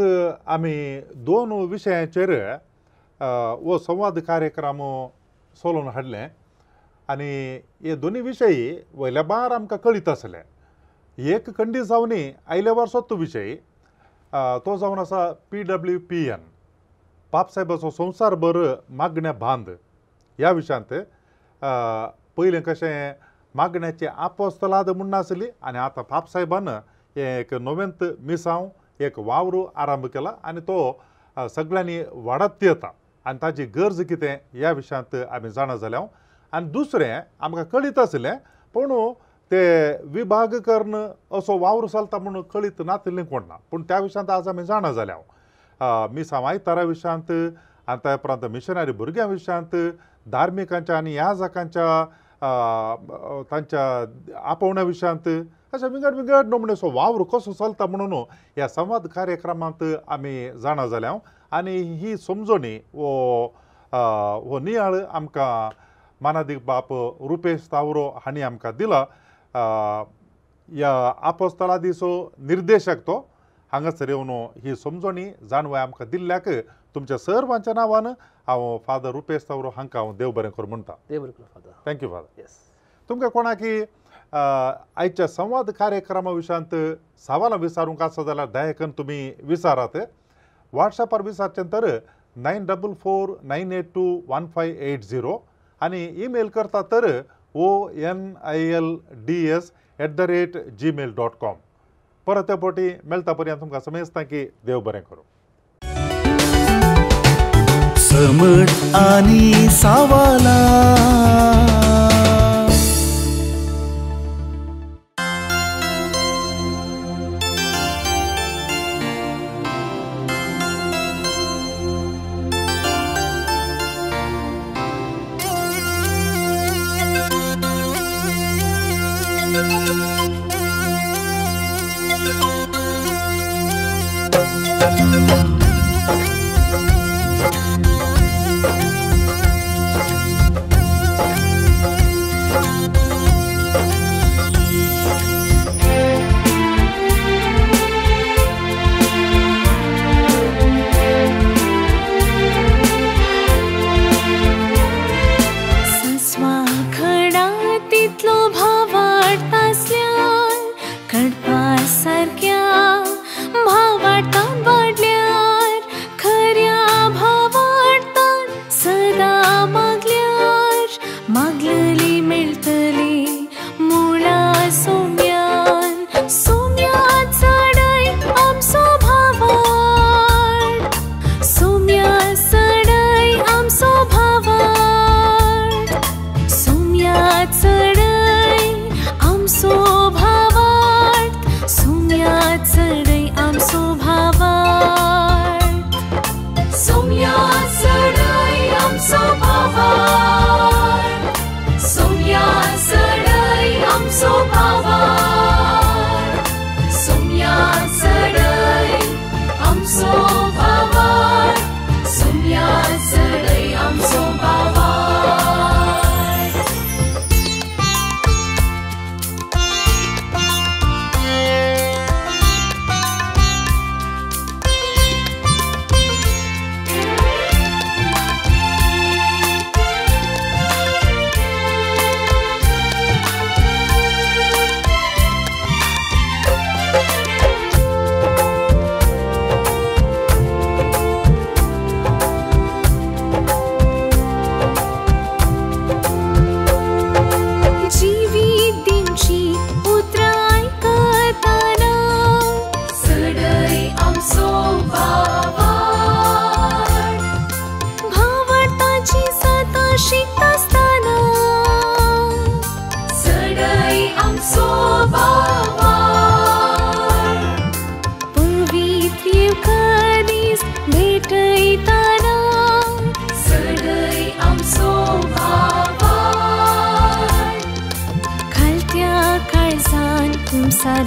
Speaker 3: आमी 2 विशयांचेर वो संवाद कार्यक्रम चलोवन हाडले आनी हे दोनी विशयी वयल्या बार आमकां कळीत आसले एक खंडी जावनी आयल्या वर्सोच तो विशय तो जावन आसा PWPN पापसाहेबाचो संवसारभर मागण्या बांद ह्या विशयांत पयलें कशें मागण्याची आपोस्तलाद म्हणून आसली आनी आतां पापसाहेबान एक नवेंत मिसांव एक वावर आरंभ केला आनी तो सगळ्यांनी वाडत येता आनी ताची गरज कितें ह्या विशयांत आमी जाणा जाल्या आनी दुसरें आमकां कळीत आसलें पूण ते विभाग कर्ण असो वावर चलता म्हणून कळीत नासलें कोण ना पूण त्या विशयांत आज आमी जाणा जाल्या मिसांव आयतारा विशयांत आनी त्या उपरांत मिशनरी भुरग्यां विशयांत धार्मिकांच्या आनी याजकांच्या तांच्या आपोवण्या विशयांत अशें विंगड विंगड नमुने असो वावर कसो चलता म्हणून ह्या संवाद कार्यक्रमांत आमी जाणा जाल्या आनी ही समजणी वो नियाळ आमकां मानादीक बाप रुपेश तावरो हांणी आमकां दिला ह्या आपोस्तलादीचो निर्देशक तो हांगासर येवन ही समजणी जाणवाय आमकां दिल्ल्याक तुमच्या सर्वांच्या नांवान हांव फादर रुपेश तावरो हांकां हांव देव बरें कर म्हणटा थँक्यू फादर तुमकां कोणाकी आयच्या संवाद कार्यक्रमा विशयांत सवालां विचारूंक आसा जाल्यार दयाकन तुमी विचारात वॉट्सॅपार विचारचें तर 9449821580 आनी ईमेल करता तर onilds@gmail.com परत त्या पोटी मेळटा पर्यंत तुमकां समजता की देव बरें करूं
Speaker 1: समट आनी सावाला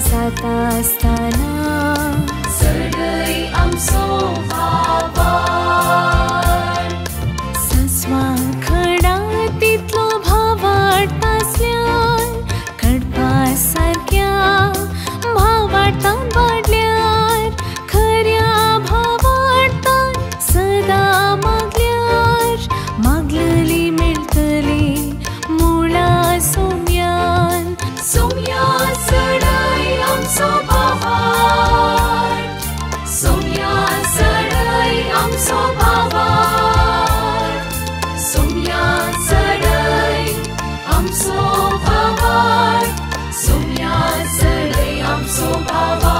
Speaker 4: साता असताना सडई आमचो भावाड सस्वा खडा तितलो भावाड आसल्यान कडपा सारक्या भावाडतान वाडल्यार खऱ्या भावाडतान सदा मागल्यार मागलली मेळटली मुळा सोम्यान सोम्या सडई आमचो भावाड सोम्या सडई आमचो भावाड सोम्या सडई आमचो भावाड सोम्या सडई आमचो भावाड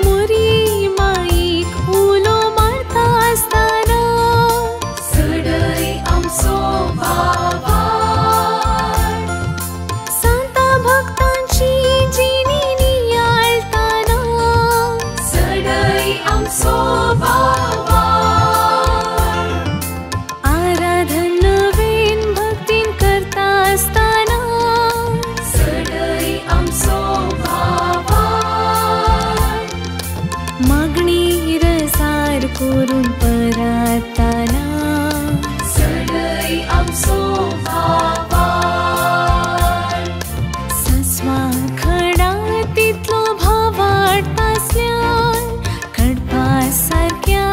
Speaker 4: मुरी माईक उलो मारता असताना सडई आमचो भावाड सांता भक्तांची जिणी नियाळताना सडई आमचो भावाड आराधन नवीन भक्तीन करता असताना सडई आमचो भावाड मागणी रसार करून परताना सडई आमचो भावाड सस्वा खडा तितलो भावाड आसल्यान कडपा सारक्या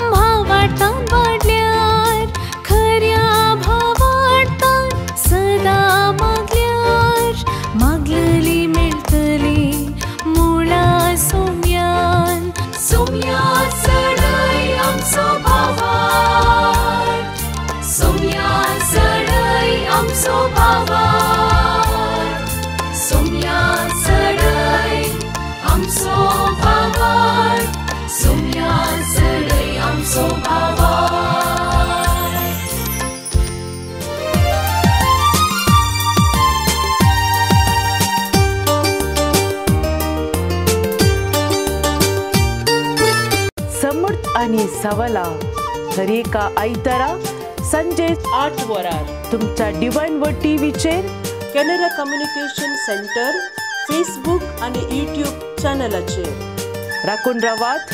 Speaker 4: भावाडतान वाडल्यार खऱ्या भावाडतान सदा मागल्यार मागलली मेळटली मुळा सोम्यान सोम्या सडई आमचो भावाड सोम्या सडई आमचो भावाड सोम्या सडई आमचो भावाड सोम्या सडई आमचो भावाड
Speaker 5: समर्थ आणि सवला हर एका आयतारा संजे 8 वरार तुमच्या डिवाइन वर्ड टीव्हीचेर
Speaker 6: कॅनरा कम्युनिकेशन सेंटर फेसबुक आणि यूट्यूब चॅनलाचेर
Speaker 5: राखून रावात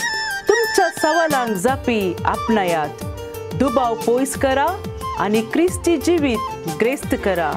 Speaker 5: तुमच्या सवालांक जापी आपणायात दुबाव पयस करा आणि क्रिस्ती जिवीत ग्रेस्त करा.